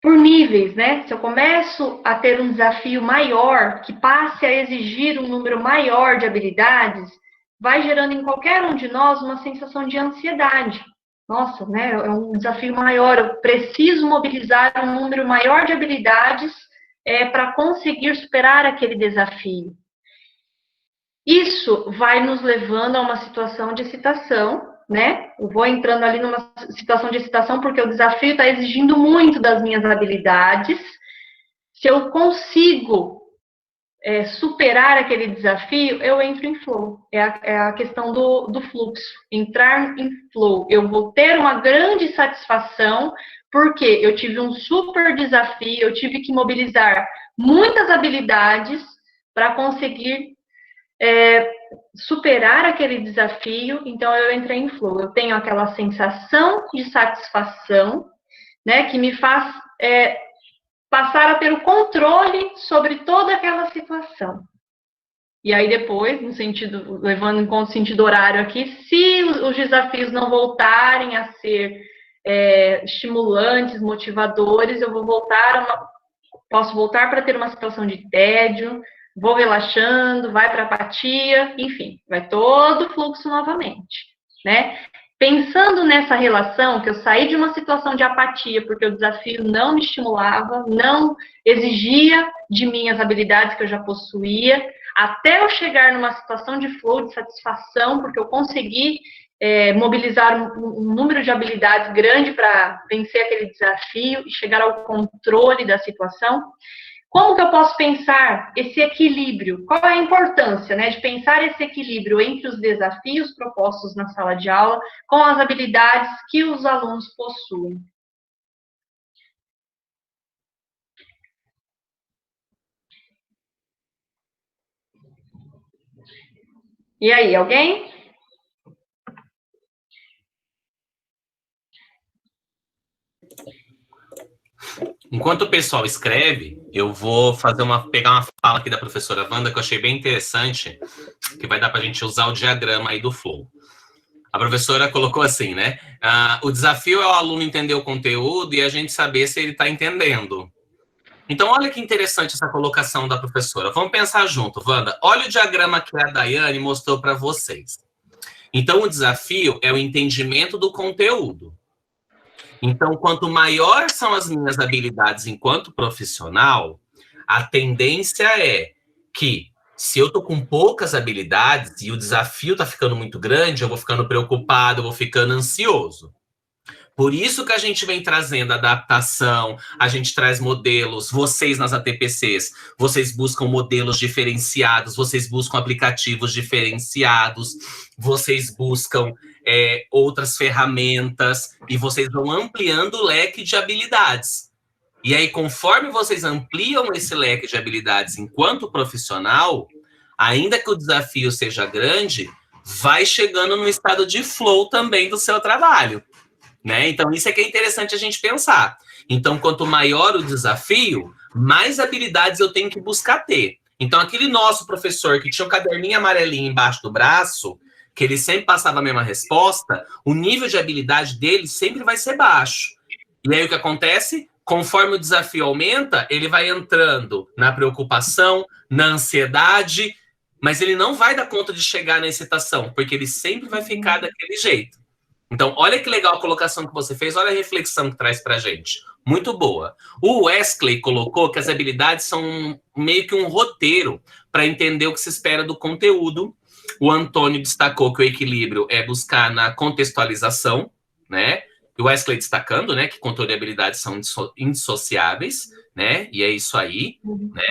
por níveis, né? Se eu começo a ter um desafio maior, que passe a exigir um número maior de habilidades, vai gerando em qualquer um de nós uma sensação de ansiedade. Nossa, né? É um desafio maior, eu preciso mobilizar um número maior de habilidades para conseguir superar aquele desafio. Isso vai nos levando a uma situação de excitação, né? Eu vou entrando ali numa situação de excitação porque o desafio está exigindo muito das minhas habilidades. Se eu consigo superar aquele desafio, eu entro em flow. É a questão do fluxo. Entrar em flow. Eu vou ter uma grande satisfação porque eu tive um super desafio, eu tive que mobilizar muitas habilidades para conseguir superar aquele desafio, então eu entrei em flow. Eu tenho aquela sensação de satisfação, né, que me faz passar a ter o controle sobre toda aquela situação. E aí depois, levando em conta o sentido horário aqui, se os desafios não voltarem a ser estimulantes, motivadores, eu vou voltar posso voltar para ter uma situação de tédio, vou relaxando, vai para apatia, enfim, vai todo o fluxo novamente, né? Pensando nessa relação, que eu saí de uma situação de apatia, porque o desafio não me estimulava, não exigia de mim as habilidades que eu já possuía, até eu chegar numa situação de flow, de satisfação, porque eu consegui mobilizar um número de habilidades grande para vencer aquele desafio e chegar ao controle da situação. Como que eu posso pensar esse equilíbrio? Qual é a importância, né, de pensar esse equilíbrio entre os desafios propostos na sala de aula com as habilidades que os alunos possuem? E aí, alguém? Enquanto o pessoal escreve, eu vou pegar uma fala aqui da professora Wanda, que eu achei bem interessante, que vai dar para a gente usar o diagrama aí do Flow. A professora colocou assim, né? O desafio é o aluno entender o conteúdo e a gente saber se ele está entendendo. Então, olha que interessante essa colocação da professora. Vamos pensar junto, Wanda. Olha o diagrama que a Daiane mostrou para vocês. Então, o desafio é o entendimento do conteúdo. Então, quanto maior são as minhas habilidades enquanto profissional, a tendência é que, se eu tô com poucas habilidades e o desafio tá ficando muito grande, eu vou ficando preocupado, eu vou ficando ansioso. Por isso que a gente vem trazendo adaptação, a gente traz modelos, vocês nas ATPCs, vocês buscam modelos diferenciados, vocês buscam aplicativos diferenciados, vocês buscam outras ferramentas e vocês vão ampliando o leque de habilidades. E aí, conforme vocês ampliam esse leque de habilidades enquanto profissional, ainda que o desafio seja grande, vai chegando no estado de flow também do seu trabalho. Né? Então, isso é que é interessante a gente pensar. Então, quanto maior o desafio, mais habilidades eu tenho que buscar ter. Então, aquele nosso professor que tinha um caderninho amarelinho embaixo do braço, que ele sempre passava a mesma resposta, o nível de habilidade dele sempre vai ser baixo. E aí, o que acontece? Conforme o desafio aumenta, ele vai entrando na preocupação, na ansiedade, mas ele não vai dar conta de chegar na excitação, porque ele sempre vai ficar daquele jeito. Então, olha que legal a colocação que você fez, olha a reflexão que traz pra gente. Muito boa. O Wesley colocou que as habilidades são meio que um roteiro para entender o que se espera do conteúdo. O Antônio destacou que o equilíbrio é buscar na contextualização, né? E o Wesley destacando, né, que controle e habilidades são indissociáveis, né? E é isso aí, né?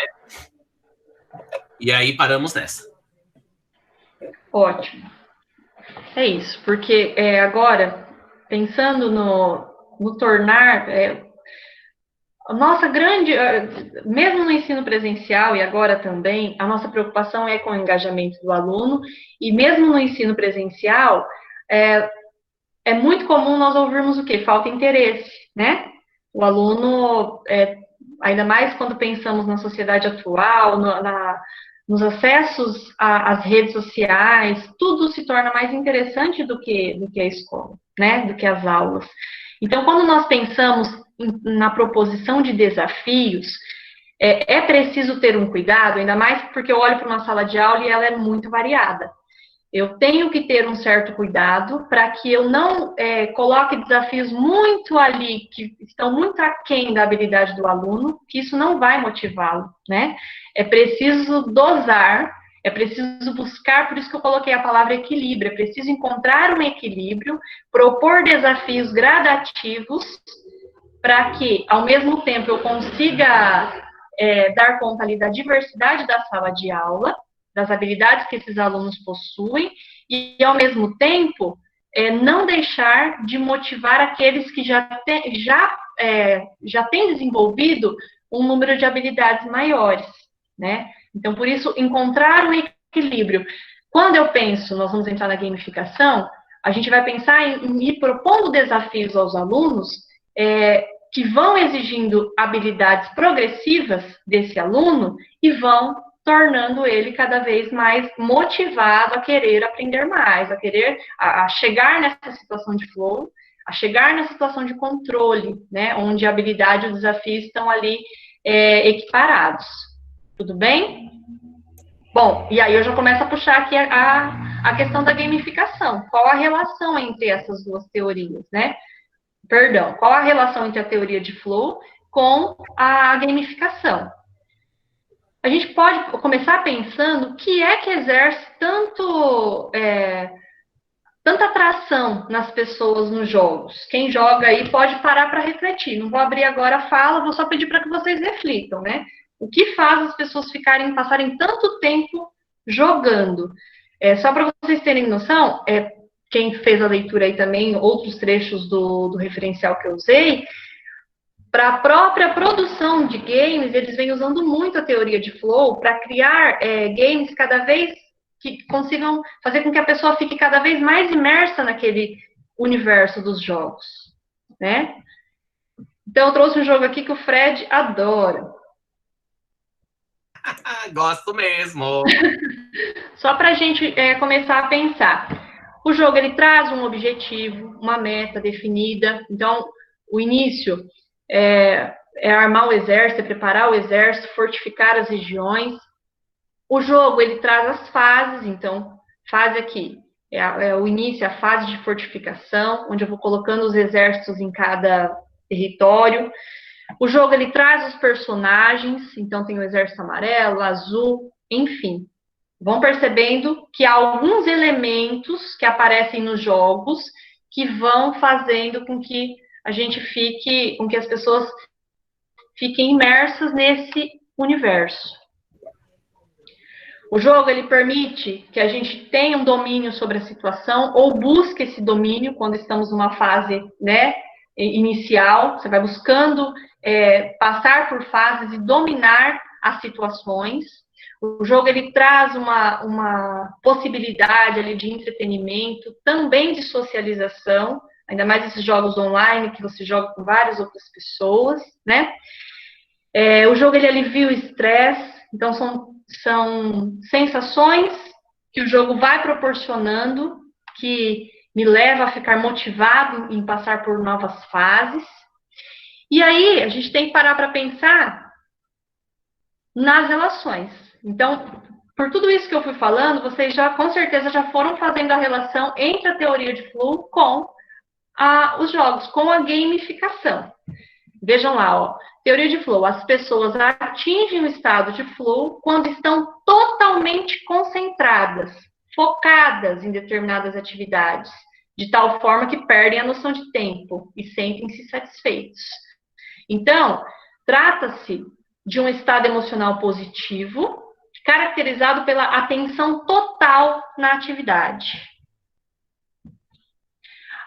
E aí paramos nessa. Ótimo. É isso, porque agora, pensando no tornar, a nossa grande, mesmo no ensino presencial e agora também, a nossa preocupação é com o engajamento do aluno, e mesmo no ensino presencial, é muito comum nós ouvirmos o quê? Falta de interesse, né? O aluno, ainda mais quando pensamos na sociedade atual, nos acessos às redes sociais, tudo se torna mais interessante do que a escola, né? Do que as aulas. Então, quando nós pensamos na proposição de desafios, é preciso ter um cuidado, ainda mais porque eu olho para uma sala de aula e ela é muito variada. Eu tenho que ter um certo cuidado para que eu não coloque desafios muito ali, que estão muito aquém da habilidade do aluno, que isso não vai motivá-lo, né? É preciso dosar, é preciso buscar, por isso que eu coloquei a palavra equilíbrio, é preciso encontrar um equilíbrio, propor desafios gradativos, para que, ao mesmo tempo, eu consiga dar conta ali da diversidade da sala de aula, das habilidades que esses alunos possuem, e, ao mesmo tempo, não deixar de motivar aqueles que já têm desenvolvido um número de habilidades maiores, né? Então, por isso, encontrar um equilíbrio. Quando eu penso, nós vamos entrar na gamificação, a gente vai pensar em ir propondo desafios aos alunos que vão exigindo habilidades progressivas desse aluno e vão tornando ele cada vez mais motivado a querer aprender mais, a chegar nessa situação de flow, a chegar na situação de controle, né, onde a habilidade e o desafio estão ali equiparados. Tudo bem? Bom, e aí eu já começo a puxar aqui a questão da gamificação. Qual a relação entre essas duas teorias, né? Perdão, qual a relação entre a teoria de flow com a gamificação? A gente pode começar pensando o que é que exerce tanta atração nas pessoas nos jogos. Quem joga aí pode parar para refletir. Não vou abrir agora a fala, vou só pedir para que vocês reflitam, né? O que faz as pessoas passarem tanto tempo jogando? Só para vocês terem noção, quem fez a leitura aí também, outros trechos do referencial que eu usei, para a própria produção de games, eles vêm usando muito a teoria de flow para criar games cada vez que consigam fazer com que a pessoa fique cada vez mais imersa naquele universo dos jogos, né? Então, eu trouxe um jogo aqui que o Fred adora. Gosto mesmo. Só para a gente começar a pensar. O jogo, ele traz um objetivo, uma meta definida. Então, o início é armar o exército, é preparar o exército, fortificar as regiões. O jogo, ele traz as fases. Então, fase aqui é o início, a fase de fortificação, onde eu vou colocando os exércitos em cada território. O jogo, ele traz os personagens, então tem o exército amarelo, azul, enfim. Vão percebendo que há alguns elementos que aparecem nos jogos que vão fazendo com que com que as pessoas fiquem imersas nesse universo. O jogo, ele permite que a gente tenha um domínio sobre a situação ou busque esse domínio quando estamos numa fase, né, inicial. Você vai buscando passar por fases e dominar as situações. O jogo, ele traz uma possibilidade ali de entretenimento, também de socialização, ainda mais esses jogos online que você joga com várias outras pessoas, né? O jogo, ele alivia o estresse, então são sensações que o jogo vai proporcionando, que me leva a ficar motivado em passar por novas fases. E aí, a gente tem que parar para pensar nas relações. Então, por tudo isso que eu fui falando, vocês com certeza já foram fazendo a relação entre a teoria de flow com os jogos, com a gamificação. Vejam lá, ó, teoria de flow. As pessoas atingem o estado de flow quando estão totalmente concentradas, focadas em determinadas atividades, de tal forma que perdem a noção de tempo e sentem-se satisfeitos. Então, trata-se de um estado emocional positivo, caracterizado pela atenção total na atividade.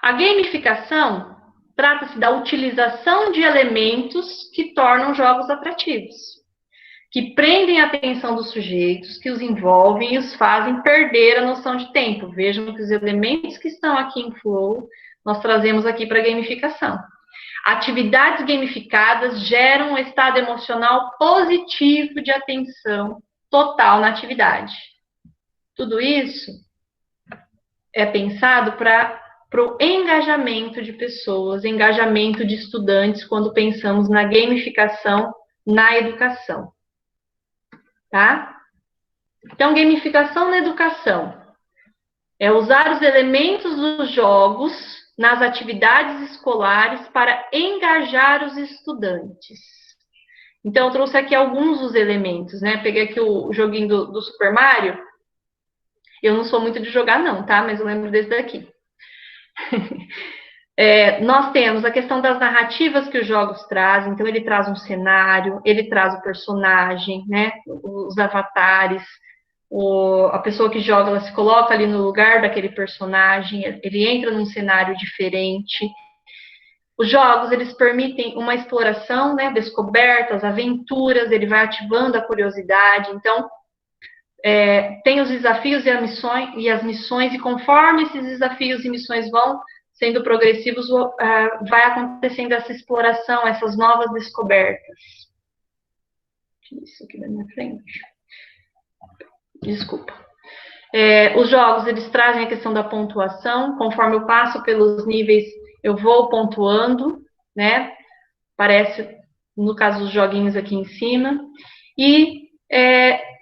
A gamificação trata-se da utilização de elementos que tornam jogos atrativos, que prendem a atenção dos sujeitos, que os envolvem e os fazem perder a noção de tempo. Vejam que os elementos que estão aqui em Flow, nós trazemos aqui para a gamificação. Atividades gamificadas geram um estado emocional positivo de atenção total na atividade. Tudo isso é pensado para o engajamento de pessoas, engajamento de estudantes, quando pensamos na gamificação na educação. Tá? Então, gamificação na educação é usar os elementos dos jogos nas atividades escolares para engajar os estudantes. Então, eu trouxe aqui alguns dos elementos, né? Peguei aqui o joguinho do Super Mario. Eu não sou muito de jogar, não, tá? Mas eu lembro desse daqui. Nós temos a questão das narrativas que os jogos trazem. Então, ele traz um cenário, ele traz o personagem, né? Os avatares. A pessoa que joga, ela se coloca ali no lugar daquele personagem. Ele entra num cenário diferente. Os jogos, eles permitem uma exploração, né, descobertas, aventuras, ele vai ativando a curiosidade. Então, tem os desafios e as missões, e conforme esses desafios e missões vão sendo progressivos, vai acontecendo essa exploração, essas novas descobertas. Isso aqui na minha frente. Desculpa. Os jogos, eles trazem a questão da pontuação. Conforme eu passo pelos níveis, eu vou pontuando, né? Parece no caso dos joguinhos aqui em cima, e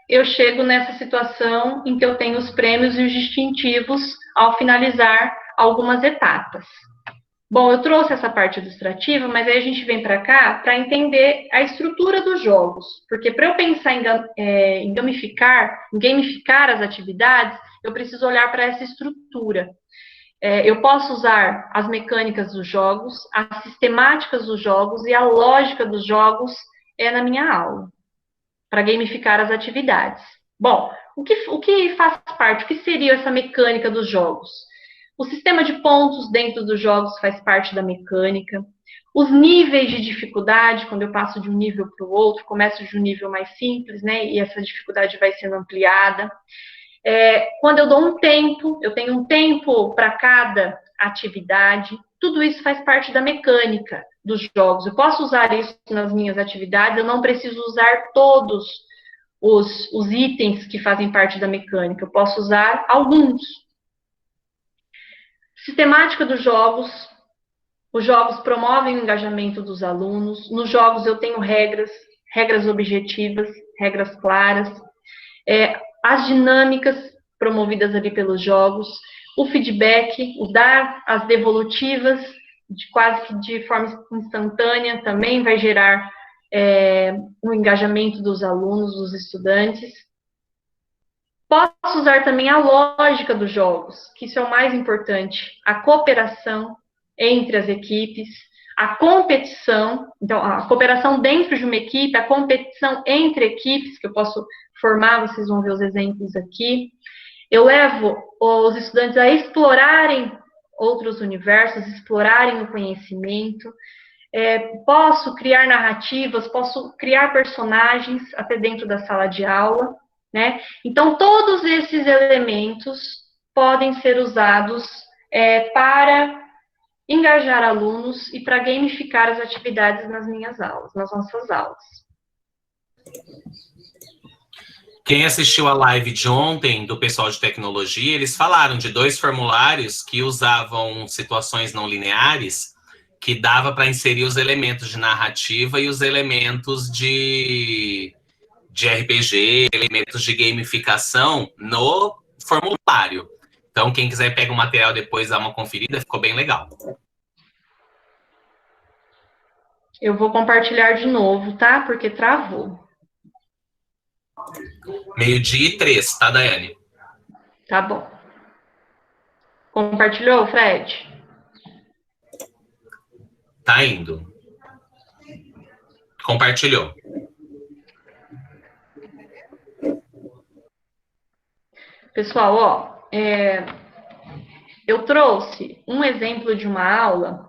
eu chego nessa situação em que eu tenho os prêmios e os distintivos ao finalizar algumas etapas. Bom, eu trouxe essa parte ilustrativa, mas aí a gente vem para cá para entender a estrutura dos jogos, porque para eu pensar em gamificar as atividades, eu preciso olhar para essa estrutura. Eu posso usar as mecânicas dos jogos, as sistemáticas dos jogos e a lógica dos jogos na minha aula, para gamificar as atividades. Bom, o que faz parte? O que seria essa mecânica dos jogos? O sistema de pontos dentro dos jogos faz parte da mecânica. Os níveis de dificuldade, quando eu passo de um nível para o outro, começo de um nível mais simples, né? E essa dificuldade vai sendo ampliada. Quando eu dou um tempo, eu tenho um tempo para cada atividade. Tudo isso faz parte da mecânica dos jogos. Eu posso usar isso nas minhas atividades, eu não preciso usar todos os itens que fazem parte da mecânica. Eu posso usar alguns. Sistemática dos jogos. Os jogos promovem o engajamento dos alunos. Nos jogos eu tenho regras objetivas, regras claras. As dinâmicas promovidas ali pelos jogos. O feedback, o dar as devolutivas, quase que de forma instantânea, também vai gerar o engajamento dos alunos, dos estudantes. Posso usar também a lógica dos jogos, que isso é o mais importante. A cooperação entre as equipes, a competição, então, a cooperação dentro de uma equipe, a competição entre equipes, que eu posso formar, vocês vão ver os exemplos aqui. Eu levo os estudantes a explorarem outros universos, explorarem o conhecimento. Posso criar narrativas, posso criar personagens até dentro da sala de aula, né? Então, todos esses elementos podem ser usados para engajar alunos e para gamificar as atividades nas minhas aulas, nas nossas aulas. Quem assistiu a live de ontem do pessoal de tecnologia, eles falaram de 2 formulários que usavam situações não lineares, que dava para inserir os elementos de narrativa e os elementos de RPG, elementos de gamificação no formulário. Então, quem quiser pega o material depois, dá uma conferida, ficou bem legal. Eu vou compartilhar de novo, tá? Porque travou. 12:03, tá, Daiane? Tá bom. Compartilhou, Fred? Tá indo. Compartilhou. Pessoal, ó, eu trouxe um exemplo de uma aula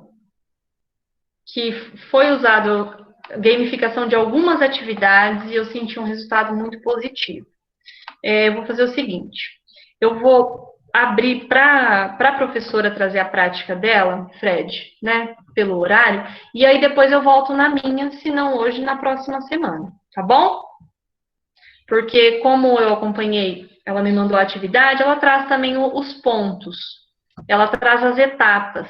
que foi usado gamificação de algumas atividades e eu senti um resultado muito positivo. Eu vou fazer o seguinte, eu vou abrir para a professora trazer a prática dela, Fred, né, pelo horário, e aí depois eu volto na minha, se não hoje, na próxima semana, tá bom? Porque como eu acompanhei, ela me mandou a atividade, ela traz também os pontos, ela traz as etapas.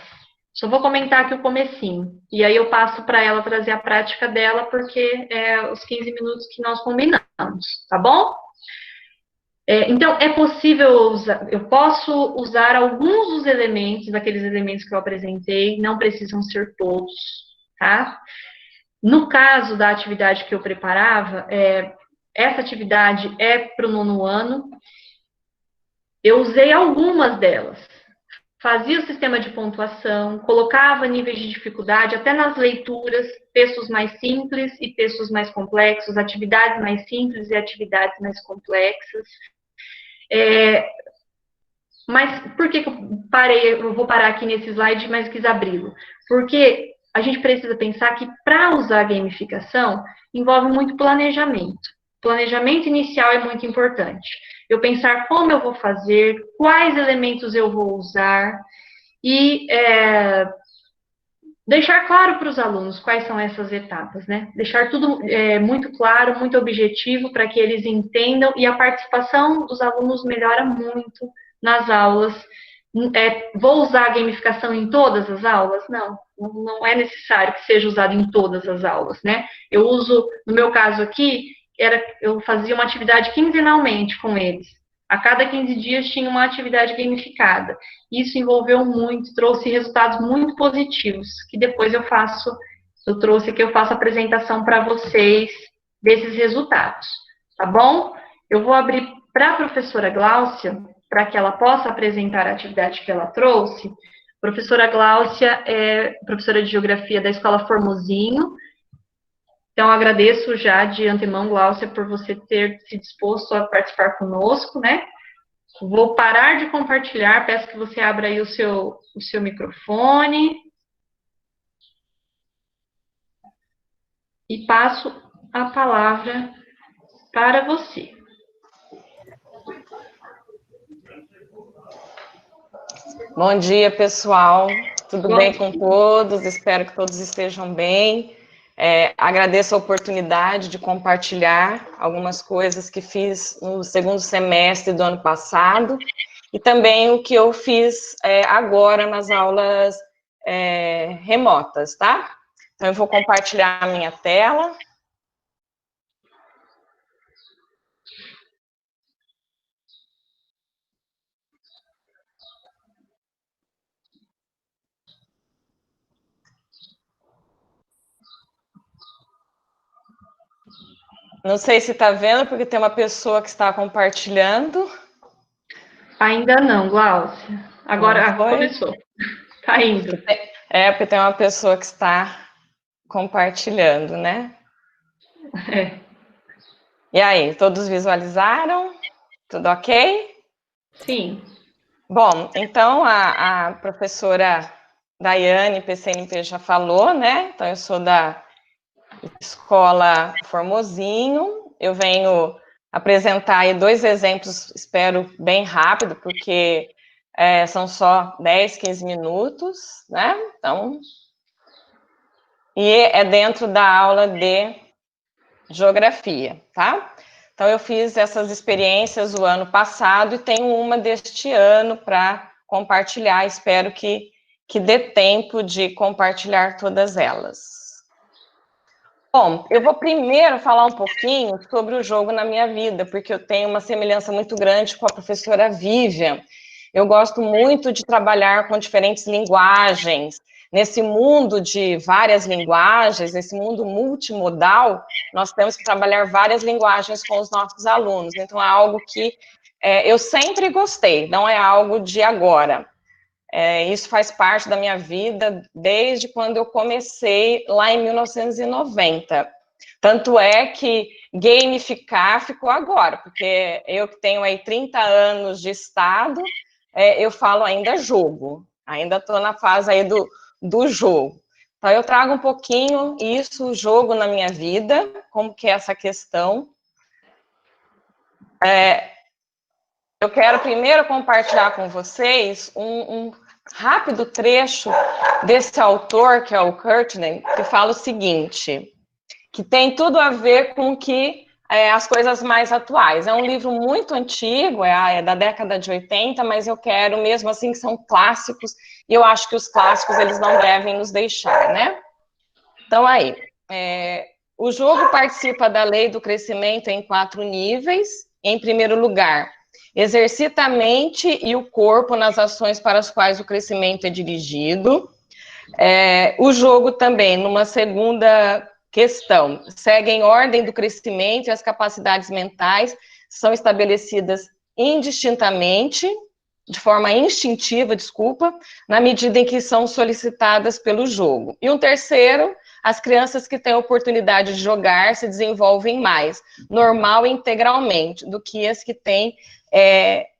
Só vou comentar aqui o comecinho, e aí eu passo para ela trazer a prática dela, porque é os 15 minutos que nós combinamos, tá bom? Então, é possível usar, eu posso usar alguns dos elementos, daqueles elementos que eu apresentei, não precisam ser todos, tá? No caso da atividade que eu preparava, essa atividade é para o 9º ano, eu usei algumas delas. Fazia o sistema de pontuação, colocava níveis de dificuldade, até nas leituras, textos mais simples e textos mais complexos, atividades mais simples e atividades mais complexas. Mas por que eu parei? Eu vou parar aqui nesse slide, mas quis abri-lo. Porque a gente precisa pensar que para usar a gamificação envolve muito planejamento. Planejamento inicial é muito importante. Eu pensar como eu vou fazer, quais elementos eu vou usar e deixar claro para os alunos quais são essas etapas, né? Deixar tudo muito claro, muito objetivo para que eles entendam e a participação dos alunos melhora muito nas aulas Vou usar a gamificação em todas as aulas? Não, não é necessário que seja usado em todas as aulas, né? Eu uso, no meu caso aqui, eu fazia uma atividade quinzenalmente com eles. A cada 15 dias tinha uma atividade gamificada. Isso envolveu muito, trouxe resultados muito positivos, que depois eu trouxe aqui, eu faço a apresentação para vocês desses resultados, tá bom? Eu vou abrir para a professora Gláucia, para que ela possa apresentar a atividade que ela trouxe. A professora Gláucia é professora de Geografia da Escola Formosinho. Então, agradeço já de antemão, Gláucia, por você ter se disposto a participar conosco, né? Vou parar de compartilhar, peço que você abra aí o seu microfone. E passo a palavra para você. Bom dia, pessoal. Tudo bem com todos? Espero que todos estejam bem. Agradeço a oportunidade de compartilhar algumas coisas que fiz no segundo semestre do ano passado e também o que eu fiz agora nas aulas remotas, tá? Então, eu vou compartilhar a minha tela. Não sei se está vendo, porque tem uma pessoa que está compartilhando. Ainda não, Gláucia. Agora começou. Está indo. Porque tem uma pessoa que está compartilhando, né? E aí, todos visualizaram? Tudo ok? Sim. Bom, então a professora Daiane PCNP já falou, né? Então eu sou da Escola Formosinho. Eu venho apresentar aí 2 exemplos, espero bem rápido, porque são só 10, 15 minutos, né? Então, e é dentro da aula de Geografia, tá? Então, eu fiz essas experiências o ano passado e tenho uma deste ano para compartilhar. Espero que dê tempo de compartilhar todas elas. Bom, eu vou primeiro falar um pouquinho sobre o jogo na minha vida, porque eu tenho uma semelhança muito grande com a professora Vivian. Eu gosto muito de trabalhar com diferentes linguagens. Nesse mundo de várias linguagens, nesse mundo multimodal, nós temos que trabalhar várias linguagens com os nossos alunos. Então, é algo que eu sempre gostei, não é algo de agora. Isso faz parte da minha vida desde quando eu comecei lá em 1990. Tanto é que gamificar ficou agora, porque eu que tenho aí 30 anos de estado, eu falo ainda jogo, ainda estou na fase aí do jogo. Então, eu trago um pouquinho isso, o jogo na minha vida, como que é essa questão. Eu quero primeiro compartilhar com vocês um rápido trecho desse autor, que é o Courtney, que fala o seguinte, que tem tudo a ver com as coisas mais atuais. É um livro muito antigo, é da década de 80, mas eu quero mesmo assim que são clássicos, e eu acho que os clássicos eles não devem nos deixar, né? Então, aí, o jogo participa da lei do crescimento em 4 níveis. Em primeiro lugar, exercita a mente e o corpo nas ações para as quais o crescimento é dirigido. O jogo também, numa segunda questão, segue em ordem do crescimento e as capacidades mentais são estabelecidas indistintamente, de forma instintiva, na medida em que são solicitadas pelo jogo. E um terceiro, as crianças que têm a oportunidade de jogar se desenvolvem mais, normal e integralmente, do que as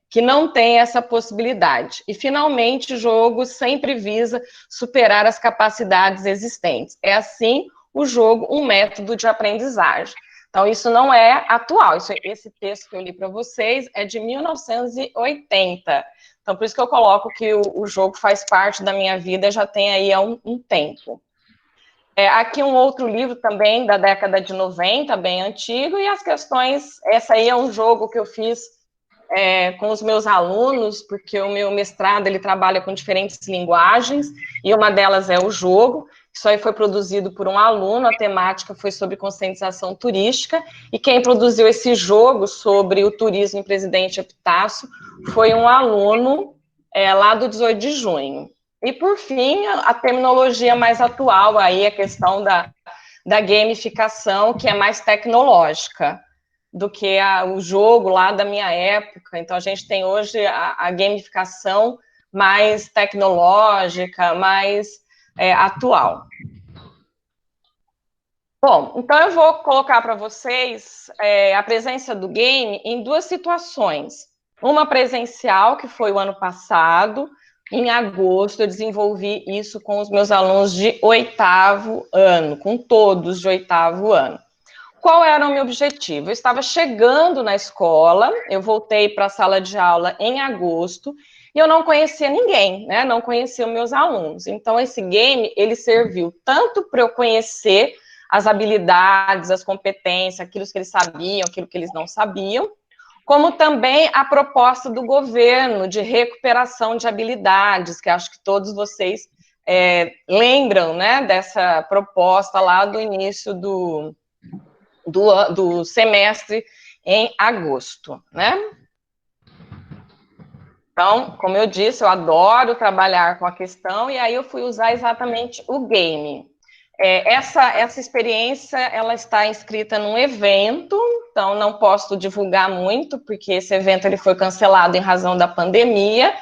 que não têm essa possibilidade. E, finalmente, o jogo sempre visa superar as capacidades existentes. É assim o jogo um método de aprendizagem. Então, isso não é atual. Esse texto que eu li para vocês é de 1980. Então, por isso que eu coloco que o jogo faz parte da minha vida, já tem aí há um tempo. Aqui um outro livro também, da década de 90, bem antigo, e as questões... Essa aí é um jogo que eu fiz com os meus alunos, porque o meu mestrado, ele trabalha com diferentes linguagens, e uma delas é o jogo. Isso aí foi produzido por um aluno, a temática foi sobre conscientização turística, e quem produziu esse jogo sobre o turismo em Presidente Epitácio foi um aluno lá do 18 de junho. E, por fim, a terminologia mais atual, aí, a questão da gamificação, que é mais tecnológica do que o jogo lá da minha época. Então, a gente tem hoje a gamificação mais tecnológica, mais atual. Bom, então eu vou colocar para vocês a presença do game em duas situações. Uma presencial, que foi o ano passado, em agosto, eu desenvolvi isso com os meus alunos de 8º ano, com todos de 8º ano. Qual era o meu objetivo? Eu estava chegando na escola, eu voltei para a sala de aula em agosto, e eu não conhecia ninguém, né? Não conhecia os meus alunos. Então, esse game, ele serviu tanto para eu conhecer as habilidades, as competências, aquilo que eles sabiam, aquilo que eles não sabiam, como também a proposta do governo de recuperação de habilidades, que acho que todos vocês lembram, né, dessa proposta lá do início do semestre em agosto, né? Então, como eu disse, eu adoro trabalhar com a questão, e aí eu fui usar exatamente o game. Essa experiência, ela está inscrita num evento, então não posso divulgar muito, porque esse evento ele foi cancelado em razão da pandemia,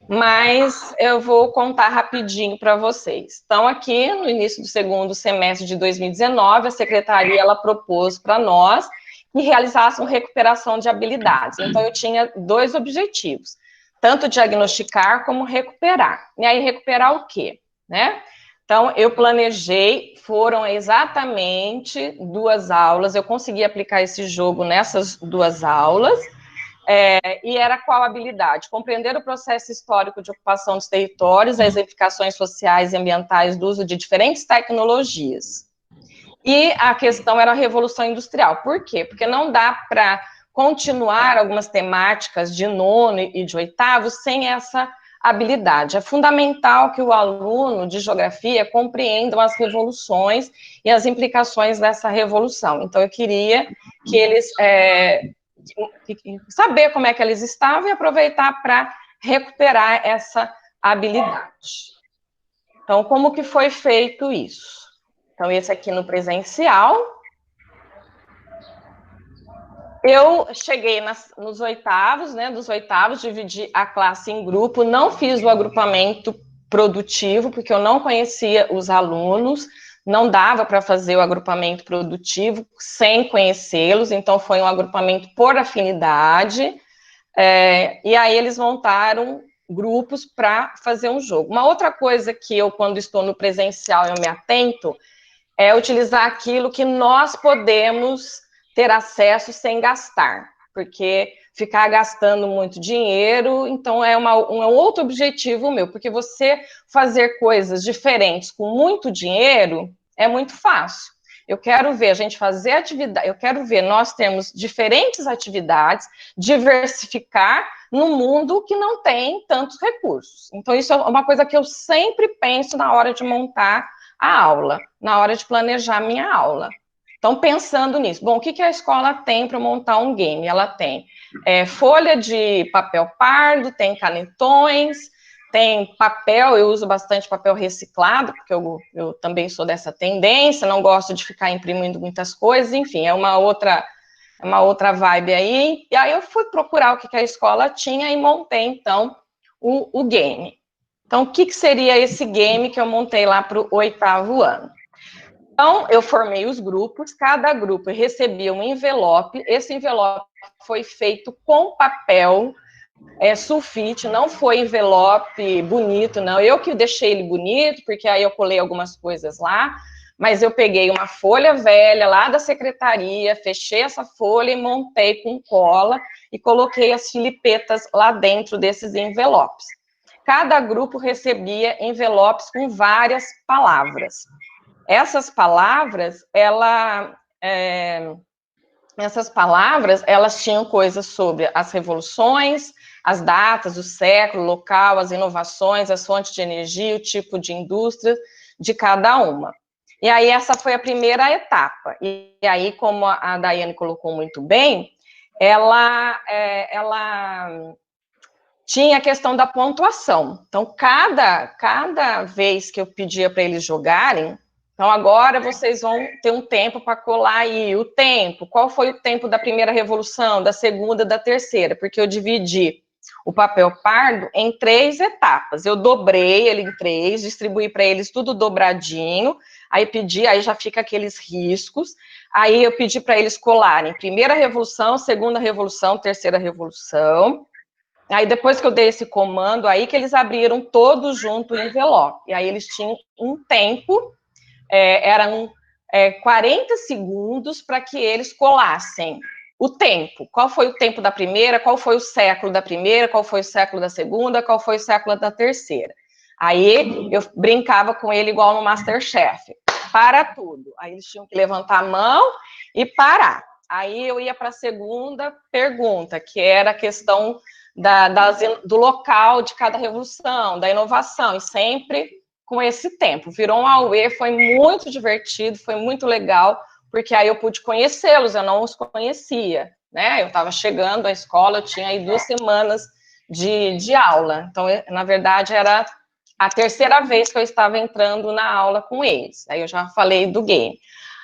mas eu vou contar rapidinho para vocês. Então, aqui, no início do segundo semestre de 2019, a secretaria ela propôs para nós que realizássemos recuperação de habilidades. Então, eu tinha 2 objetivos, tanto diagnosticar como recuperar. E aí, recuperar o quê? Né? Então, eu planejei, foram exatamente 2 aulas, eu consegui aplicar esse jogo nessas 2 aulas, e era qual habilidade? Compreender o processo histórico de ocupação dos territórios, as implicações sociais e ambientais do uso de diferentes tecnologias. E a questão era a Revolução Industrial. Por quê? Porque não dá para continuar algumas temáticas de 9º e de 8º sem essa habilidade. É fundamental que o aluno de geografia compreenda as revoluções e as implicações dessa revolução. Então, eu queria que eles saber como é que eles estavam e aproveitar para recuperar essa habilidade. Então, como que foi feito isso? Então, esse aqui no presencial. Eu cheguei nos 8º, né, dos 8º, dividi a classe em grupo, não fiz o agrupamento produtivo, porque eu não conhecia os alunos, não dava para fazer o agrupamento produtivo sem conhecê-los, então foi um agrupamento por afinidade, e aí eles montaram grupos para fazer um jogo. Uma outra coisa que eu, quando estou no presencial, eu me atento, é utilizar aquilo que nós podemos ter acesso sem gastar, porque ficar gastando muito dinheiro, então é um outro objetivo meu, porque você fazer coisas diferentes com muito dinheiro é muito fácil. Eu quero ver a gente fazer atividade, eu quero ver nós temos diferentes atividades, diversificar num mundo que não tem tantos recursos. Então, isso é uma coisa que eu sempre penso na hora de montar a aula, na hora de planejar a minha aula. Então, pensando nisso, bom, o que a escola tem para montar um game? Ela tem folha de papel pardo, tem canetões, tem papel, eu uso bastante papel reciclado, porque eu também sou dessa tendência, não gosto de ficar imprimindo muitas coisas, enfim, é uma outra vibe aí. E aí eu fui procurar o que a escola tinha e montei, então, o game. Então, o que seria esse game que eu montei lá para o 8º ano? Então, eu formei os grupos, cada grupo recebia um envelope, esse envelope foi feito com papel sulfite, não foi envelope bonito, não, eu que deixei ele bonito, porque aí eu colei algumas coisas lá, mas eu peguei uma folha velha lá da secretaria, fechei essa folha e montei com cola e coloquei as filipetas lá dentro desses envelopes. Cada grupo recebia envelopes com várias palavras. Essas palavras, essas palavras, elas tinham coisas sobre as revoluções, as datas, o século, o local, as inovações, as fontes de energia, o tipo de indústria de cada uma. E aí essa foi a primeira etapa. E aí, como a Daiane colocou muito bem, ela tinha a questão da pontuação. Então, cada vez que eu pedia para eles jogarem, então agora vocês vão ter um tempo para colar aí, o tempo, qual foi o tempo da primeira revolução, da segunda, da terceira, porque eu dividi o papel pardo em 3 etapas. Eu dobrei ele em 3, distribuí para eles tudo dobradinho, aí pedi, aí já fica aqueles riscos, aí eu pedi para eles colarem primeira revolução, segunda revolução, terceira revolução. Aí depois que eu dei esse comando, aí que eles abriram todos junto o envelope. E aí eles tinham um tempo, eram 40 segundos para que eles colassem o tempo. Qual foi o tempo da primeira, qual foi o século da primeira, qual foi o século da segunda, qual foi o século da terceira. Aí eu brincava com ele igual no MasterChef. Para tudo. Aí eles tinham que levantar a mão e parar. Aí eu ia para a segunda pergunta, que era a questão do local de cada revolução, da inovação, e sempre com esse tempo. Virou um auê, foi muito divertido, foi muito legal, porque aí eu pude conhecê-los, eu não os conhecia, né? Eu estava chegando à escola, eu tinha aí 2 semanas de aula. Então, na verdade, era a terceira vez que eu estava entrando na aula com eles. Aí eu já falei do game.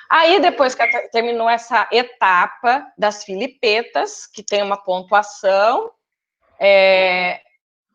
Aí, depois que terminou essa etapa das filipetas, que tem uma pontuação,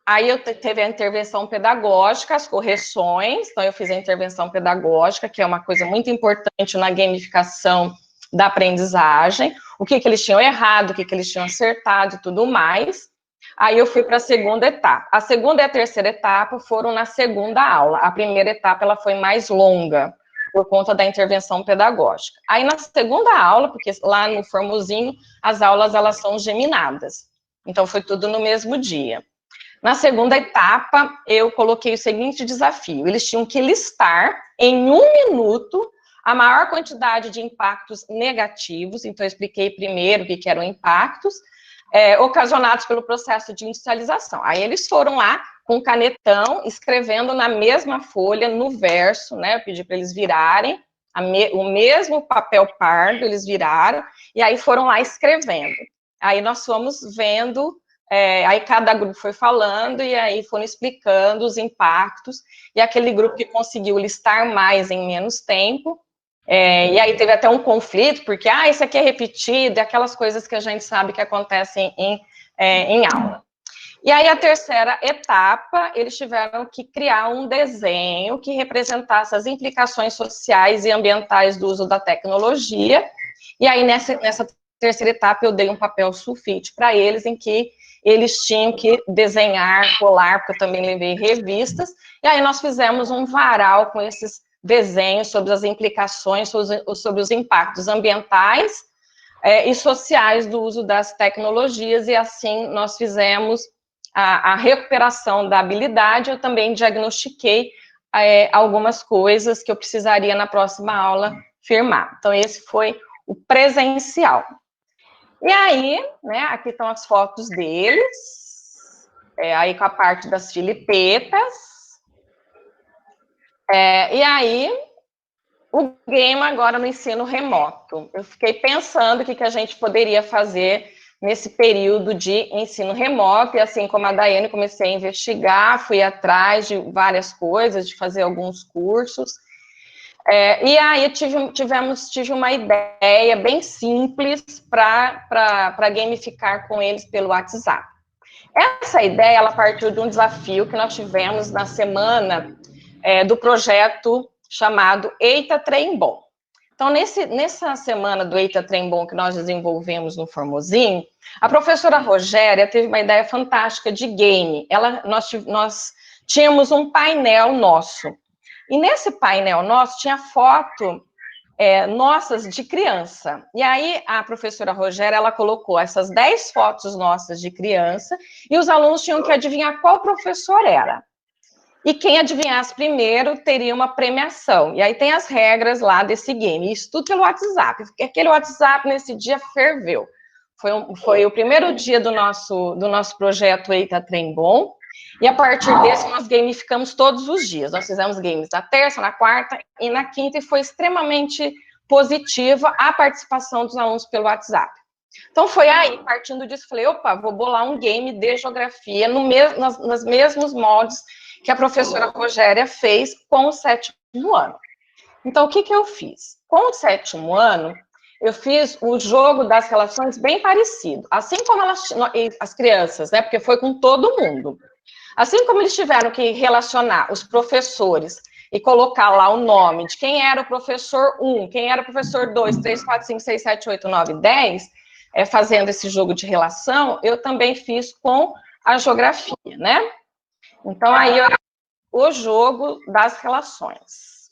aí eu teve a intervenção pedagógica, as correções, então eu fiz a intervenção pedagógica, que é uma coisa muito importante na gamificação da aprendizagem, o que eles tinham errado, o que eles tinham acertado e tudo mais. Aí eu fui para a segunda etapa. A segunda e a terceira etapa foram na segunda aula. A primeira etapa ela foi mais longa, por conta da intervenção pedagógica. Aí na segunda aula, porque lá no Formosinho, as aulas elas são geminadas. Então foi tudo no mesmo dia. Na segunda etapa, eu coloquei o seguinte desafio: eles tinham que listar em 1 minuto a maior quantidade de impactos negativos. Então, eu expliquei primeiro o que eram impactos ocasionados pelo processo de industrialização. Aí eles foram lá com canetão, escrevendo na mesma folha, no verso, né? Eu pedi para eles virarem o mesmo papel pardo, eles viraram, e aí foram lá escrevendo. Aí nós fomos vendo, aí cada grupo foi falando, e aí foram explicando os impactos, e aquele grupo que conseguiu listar mais em menos tempo, e aí teve até um conflito, porque, isso aqui é repetido, é aquelas coisas que a gente sabe que acontecem em aula. E aí, a terceira etapa, eles tiveram que criar um desenho que representasse as implicações sociais e ambientais do uso da tecnologia, e aí, nessa terceira etapa, eu dei um papel sulfite para eles, em que eles tinham que desenhar, colar, porque eu também levei revistas, e aí nós fizemos um varal com esses desenhos sobre as implicações, sobre os impactos ambientais e sociais do uso das tecnologias, e assim nós fizemos a recuperação da habilidade. Eu também diagnostiquei algumas coisas que eu precisaria na próxima aula firmar. Então, esse foi o presencial. E aí, né, aqui estão as fotos deles, aí com a parte das filipetas. E aí, o game agora no ensino remoto. Eu fiquei pensando o que a gente poderia fazer nesse período de ensino remoto, e assim como a Daiane, comecei a investigar, fui atrás de várias coisas, de fazer alguns cursos, e aí tive uma ideia bem simples para gamificar com eles pelo WhatsApp. Essa ideia, ela partiu de um desafio que nós tivemos na semana do projeto chamado Eita Trem Bom. Então, nessa semana do Eita Trem Bom que nós desenvolvemos no Formosinho, a professora Rogéria teve uma ideia fantástica de game. Nós tínhamos um painel nosso, e nesse painel nosso tinha foto nossas de criança. E aí a professora Rogéria, ela colocou essas 10 fotos nossas de criança, e os alunos tinham que adivinhar qual professor era. E quem adivinhasse primeiro teria uma premiação. E aí tem as regras lá desse game. Isso tudo pelo WhatsApp. Aquele WhatsApp nesse dia ferveu. Foi o primeiro dia do nosso projeto Eita Trem Bom. E a partir desse, nós gamificamos todos os dias. Nós fizemos games na terça, na quarta e na quinta, e foi extremamente positiva a participação dos alunos pelo WhatsApp. Então, foi aí, partindo disso, falei, opa, vou bolar um game de geografia nos mesmos moldes que a professora Rogéria fez com o 7º ano. Então, o que eu fiz? Com o 7º ano, eu fiz o jogo das relações bem parecido. Assim como as crianças, né? Porque foi com todo mundo. Assim como eles tiveram que relacionar os professores e colocar lá o nome de quem era o professor 1, quem era o professor 2, 3, 4, 5, 6, 7, 8, 9, 10, fazendo esse jogo de relação, eu também fiz com a geografia, né? Então, aí, o jogo das relações.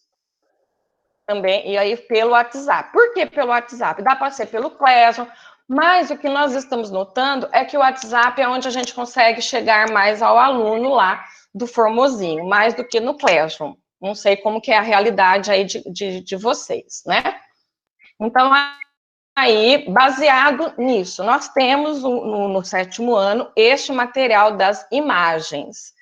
Também, e aí pelo WhatsApp. Por que pelo WhatsApp? Dá para ser pelo Classroom, mas o que nós estamos notando é que o WhatsApp é onde a gente consegue chegar mais ao aluno lá do Formosinho, mais do que no Classroom. Não sei como que é a realidade aí de vocês, né? Então, aí, baseado nisso, nós temos no 7º ano este material das imagens.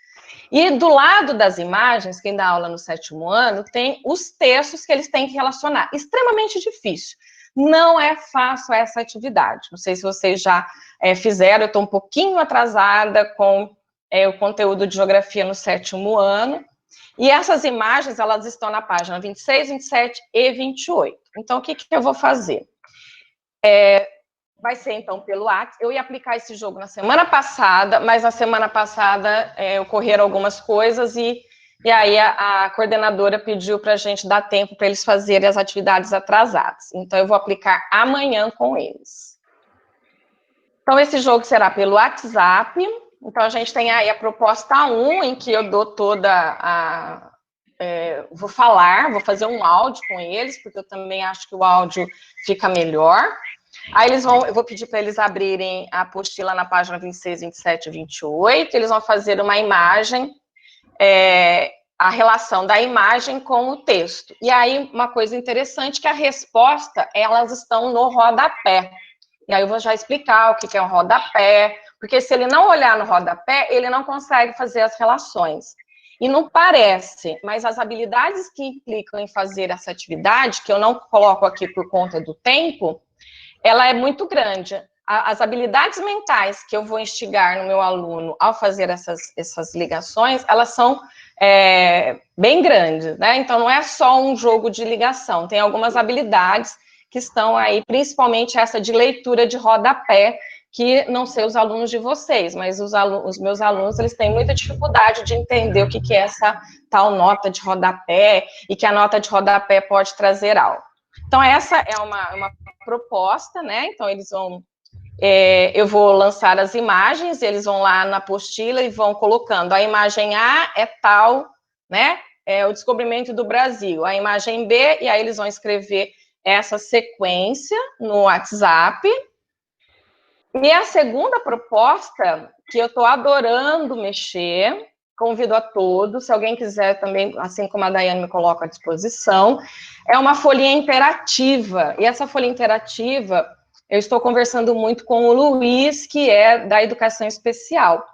E do lado das imagens, quem dá aula no 7º ano, tem os textos que eles têm que relacionar. Extremamente difícil. Não é fácil essa atividade. Não sei se vocês já fizeram, eu estou um pouquinho atrasada com o conteúdo de geografia no 7º ano. E essas imagens, elas estão na página 26, 27 e 28. Então, o que eu vou fazer? Vai ser, então, pelo WhatsApp. Eu ia aplicar esse jogo na semana passada, mas na semana passada ocorreram algumas coisas e aí a coordenadora pediu para a gente dar tempo para eles fazerem as atividades atrasadas. Então, eu vou aplicar amanhã com eles. Então, esse jogo será pelo WhatsApp. Então, a gente tem aí a proposta 1, em que eu dou toda a... vou fazer um áudio com eles, porque eu também acho que o áudio fica melhor. Aí eu vou pedir para eles abrirem a apostila na página 26, 27 e 28, eles vão fazer uma imagem, a relação da imagem com o texto. E aí, uma coisa interessante, que a resposta, elas estão no rodapé. E aí eu vou já explicar o que é um rodapé, porque se ele não olhar no rodapé, ele não consegue fazer as relações. E não parece, mas as habilidades que implicam em fazer essa atividade, que eu não coloco aqui por conta do tempo, ela é muito grande. As habilidades mentais que eu vou instigar no meu aluno ao fazer essas ligações, elas são bem grandes, né? Então, não é só um jogo de ligação, tem algumas habilidades que estão aí, principalmente essa de leitura de rodapé, que não sei os alunos de vocês, mas os meus alunos, eles têm muita dificuldade de entender o que é essa tal nota de rodapé, e que a nota de rodapé pode trazer algo. Então, essa é uma proposta, né? Então, eles vão... eu vou lançar as imagens, eles vão lá na apostila e vão colocando. A imagem A é tal, né? É o descobrimento do Brasil. A imagem B, e aí eles vão escrever essa sequência no WhatsApp. E a segunda proposta, que eu estou adorando mexer, convido a todos, se alguém quiser também, assim como a Daiane me coloca à disposição, é uma folhinha interativa. E essa folhinha interativa, eu estou conversando muito com o Luiz, que é da educação especial.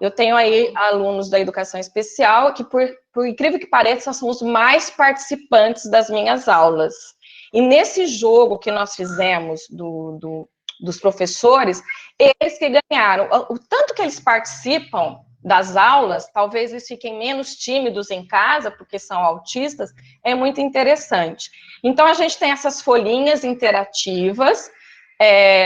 Eu tenho aí alunos da educação especial que, por incrível que pareça, são os mais participantes das minhas aulas. E nesse jogo que nós fizemos dos professores, eles que ganharam. O tanto que eles participam das aulas, talvez eles fiquem menos tímidos em casa, porque são autistas, é muito interessante. Então, a gente tem essas folhinhas interativas,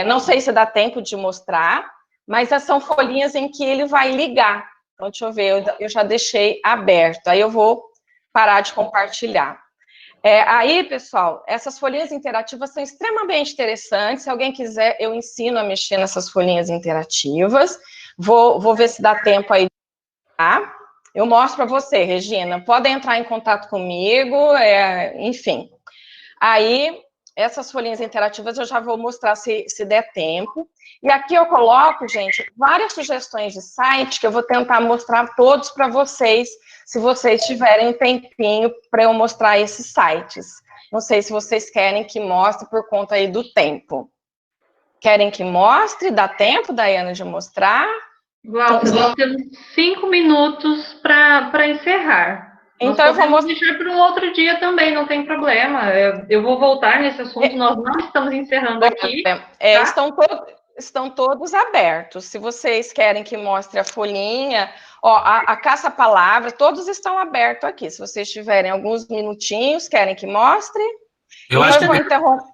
não sei se dá tempo de mostrar, mas são folhinhas em que ele vai ligar. Então, deixa eu ver, eu já deixei aberto, aí eu vou parar de compartilhar. Aí, pessoal, essas folhinhas interativas são extremamente interessantes. Se alguém quiser, eu ensino a mexer nessas folhinhas interativas. Vou ver se dá tempo aí. Tá? Eu mostro para você, Regina. Podem entrar em contato comigo, enfim. Aí, essas folhinhas interativas eu já vou mostrar se der tempo. E aqui eu coloco, gente, várias sugestões de site que eu vou tentar mostrar todos para vocês, se vocês tiverem um tempinho para eu mostrar esses sites. Não sei se vocês querem que mostre por conta aí do tempo. Querem que mostre? Dá tempo, Daiane, de mostrar? Glaucia, nós temos 5 minutos para encerrar. Então nós podemos deixar para um outro dia também, não tem problema. Eu vou voltar nesse assunto, nós não estamos encerrando aqui. Tá? Estão todos abertos. Se vocês querem que mostre a folhinha, ó, a caça-palavra, todos estão abertos aqui. Se vocês tiverem alguns minutinhos, querem que mostre? Eu acho que vou interromper.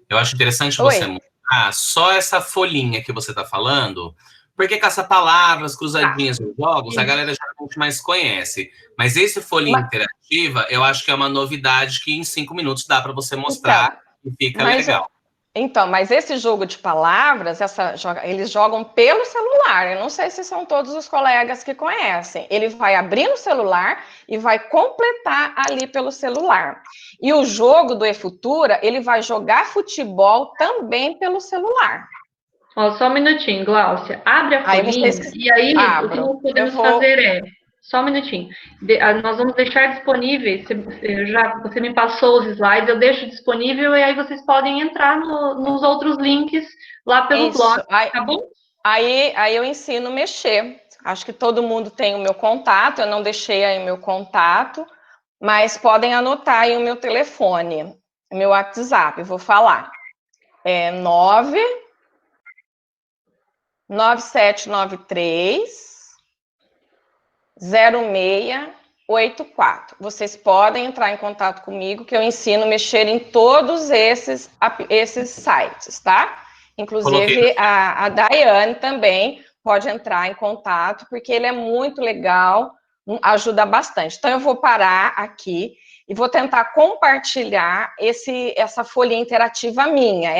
Eu acho interessante você mostrar só essa folhinha que você está falando, porque caça-palavras, cruzadinhas nos jogos, a galera geralmente mais conhece. Mas esse folhinha interativa, eu acho que é uma novidade que em 5 minutos dá para você mostrar e fica legal. Então, mas esse jogo de palavras, eles jogam pelo celular. Eu não sei se são todos os colegas que conhecem. Ele vai abrir no celular e vai completar ali pelo celular. E o jogo do eFutura, ele vai jogar futebol também pelo celular. Ó, só um minutinho, Glaucia. Abre a folhinha e aí o que nós podemos fazer é... Só um minutinho. Nós vamos deixar disponíveis, você me passou os slides, eu deixo disponível e aí vocês podem entrar nos outros links lá pelo blog, tá bom? Aí eu ensino a mexer. Acho que todo mundo tem o meu contato, eu não deixei aí o meu contato, mas podem anotar aí o meu telefone, o meu WhatsApp, eu vou falar. É 9793 0684. Vocês podem entrar em contato comigo, que eu ensino a mexer em todos esses sites, tá? Inclusive, a Daiane também pode entrar em contato, porque ele é muito legal, ajuda bastante. Então, eu vou parar aqui e vou tentar compartilhar essa folhinha interativa minha.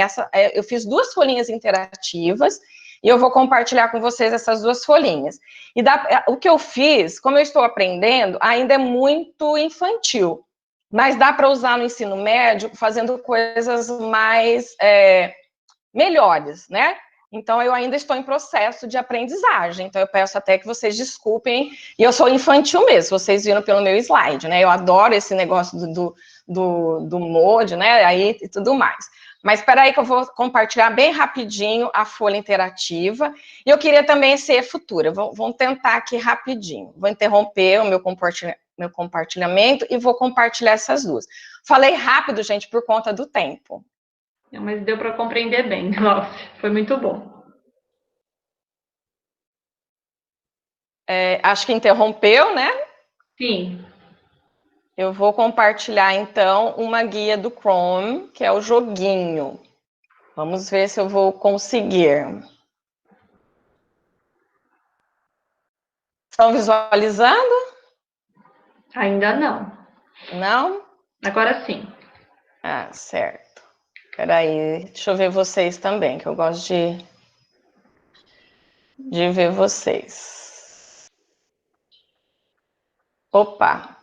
Eu fiz 2 folhinhas interativas, e eu vou compartilhar com vocês essas 2 folhinhas. E o que eu fiz, como eu estou aprendendo, ainda é muito infantil, mas dá para usar no ensino médio, fazendo coisas mais melhores, né? Então, eu ainda estou em processo de aprendizagem, então eu peço até que vocês desculpem, e eu sou infantil mesmo, vocês viram pelo meu slide, né? Eu adoro esse negócio do Moodle, né? Aí e tudo mais. Mas espera aí que eu vou compartilhar bem rapidinho a folha interativa. E eu queria também ser futura. Vamos tentar aqui rapidinho. Vou interromper o meu compartilhamento e vou compartilhar essas 2. Falei rápido, gente, por conta do tempo. Mas deu para compreender bem, Glaucia. Foi muito bom. Acho que interrompeu, né? Sim. Eu vou compartilhar, então, uma guia do Chrome, que é o joguinho. Vamos ver se eu vou conseguir. Estão visualizando? Ainda não. Não? Agora sim. Ah, certo. Espera aí, deixa eu ver vocês também, que eu gosto de ver vocês. Opa!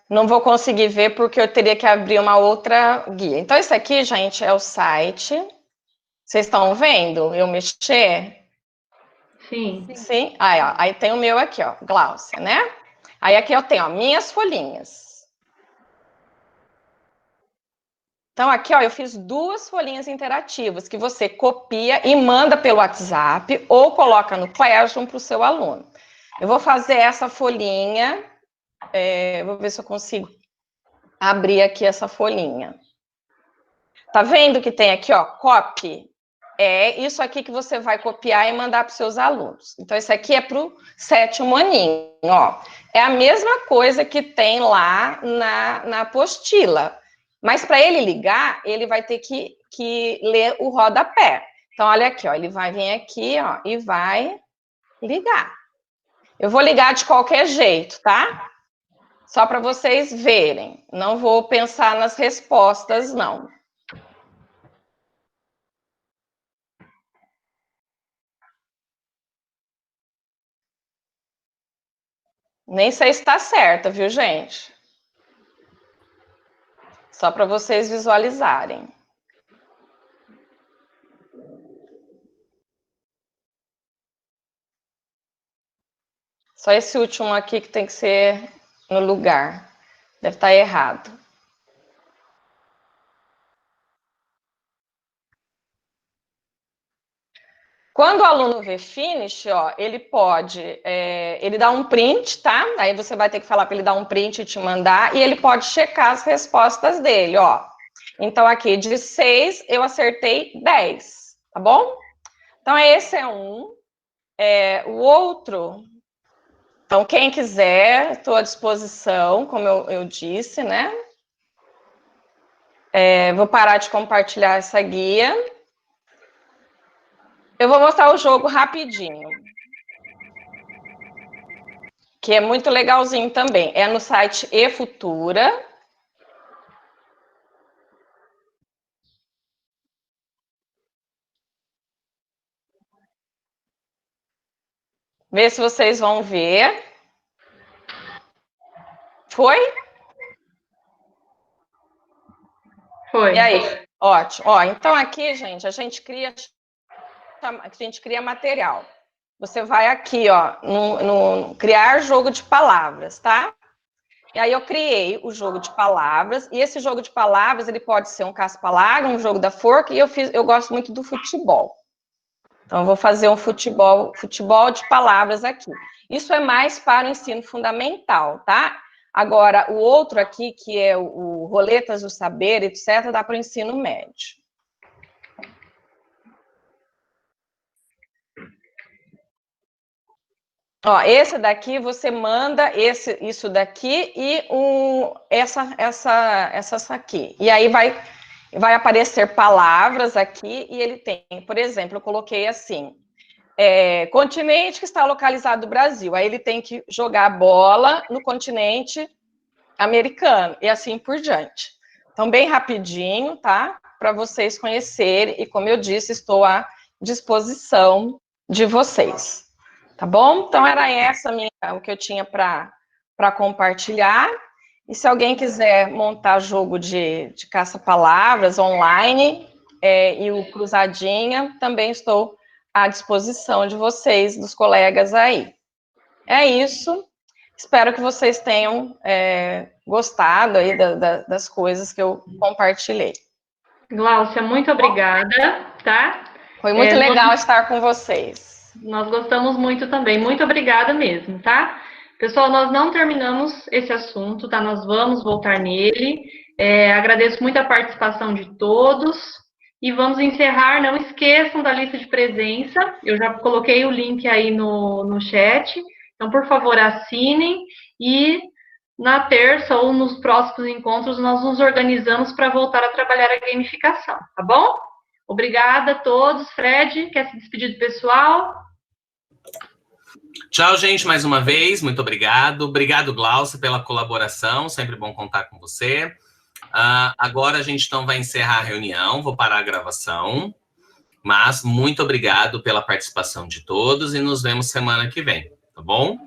Não vou conseguir ver porque eu teria que abrir uma outra guia. Então, esse aqui, gente, é o site. Vocês estão vendo eu mexer? Sim. Sim? Aí tem o meu aqui, ó, Glaucia, né? Aí aqui eu tenho, ó, minhas folhinhas. Então, aqui, ó, eu fiz 2 folhinhas interativas que você copia e manda pelo WhatsApp ou coloca no Classroom para o seu aluno. Eu vou fazer essa folhinha, vou ver se eu consigo abrir aqui essa folhinha. Tá vendo que tem aqui, ó, copy? É isso aqui que você vai copiar e mandar para os seus alunos. Então, esse aqui é para o 7º aninho, ó. É a mesma coisa que tem lá na apostila. Mas para ele ligar, ele vai ter que ler o rodapé. Então, olha aqui, ó, ele vai vir aqui, ó, e vai ligar. Eu vou ligar de qualquer jeito, tá? Só para vocês verem. Não vou pensar nas respostas, não. Nem sei se está certa, viu, gente? Só para vocês visualizarem. Só esse último aqui que tem que ser no lugar. Deve estar errado. Quando o aluno vê finish, ó, ele pode, ele dá um print, tá? Aí você vai ter que falar para ele dar um print e te mandar, e ele pode checar as respostas dele, ó. Então, aqui, de 6, eu acertei 10, tá bom? Então, esse é um. O outro, então, quem quiser, estou à disposição, como eu disse, né? Vou parar de compartilhar essa guia. Eu vou mostrar o jogo rapidinho, que é muito legalzinho também. É no site eFutura. Vê se vocês vão ver. Foi? Foi. E aí? Ótimo. Ó, então aqui, gente, a gente cria material. Você vai aqui, ó, no criar jogo de palavras, tá? E aí eu criei o jogo de palavras, e esse jogo de palavras, ele pode ser um caça-palavra, um jogo da forca, e eu gosto muito do futebol. Então, eu vou fazer um futebol de palavras aqui. Isso é mais para o ensino fundamental, tá? Agora, o outro aqui, que é o Roletas do Saber, etc., dá para o ensino médio. Ó, esse daqui você manda isso daqui e essas aqui. E aí vai aparecer palavras aqui e ele tem, por exemplo, eu coloquei assim, continente que está localizado no Brasil. Aí ele tem que jogar a bola no continente americano e assim por diante. Então, bem rapidinho, tá? Para vocês conhecerem e, como eu disse, estou à disposição de vocês. Tá bom? Então, era o que eu tinha para compartilhar. E se alguém quiser montar jogo de caça-palavras online e o Cruzadinha, também estou à disposição de vocês, dos colegas aí. É isso. Espero que vocês tenham gostado aí das coisas que eu compartilhei. Gláucia, muito obrigada, tá? Foi muito legal estar com vocês. Nós gostamos muito também. Muito obrigada mesmo, tá? Pessoal, nós não terminamos esse assunto, tá? Nós vamos voltar nele. Agradeço muito a participação de todos. E vamos encerrar. Não esqueçam da lista de presença. Eu já coloquei o link aí no chat. Então, por favor, assinem. E na terça ou nos próximos encontros, nós nos organizamos para voltar a trabalhar a gamificação, tá bom? Obrigada a todos. Fred, quer se despedir do pessoal? Tchau, gente, mais uma vez. Muito obrigado. Obrigado, Glaucia, pela colaboração. Sempre bom contar com você. Agora a gente então vai encerrar a reunião. Vou parar a gravação. Mas muito obrigado pela participação de todos e nos vemos semana que vem, tá bom?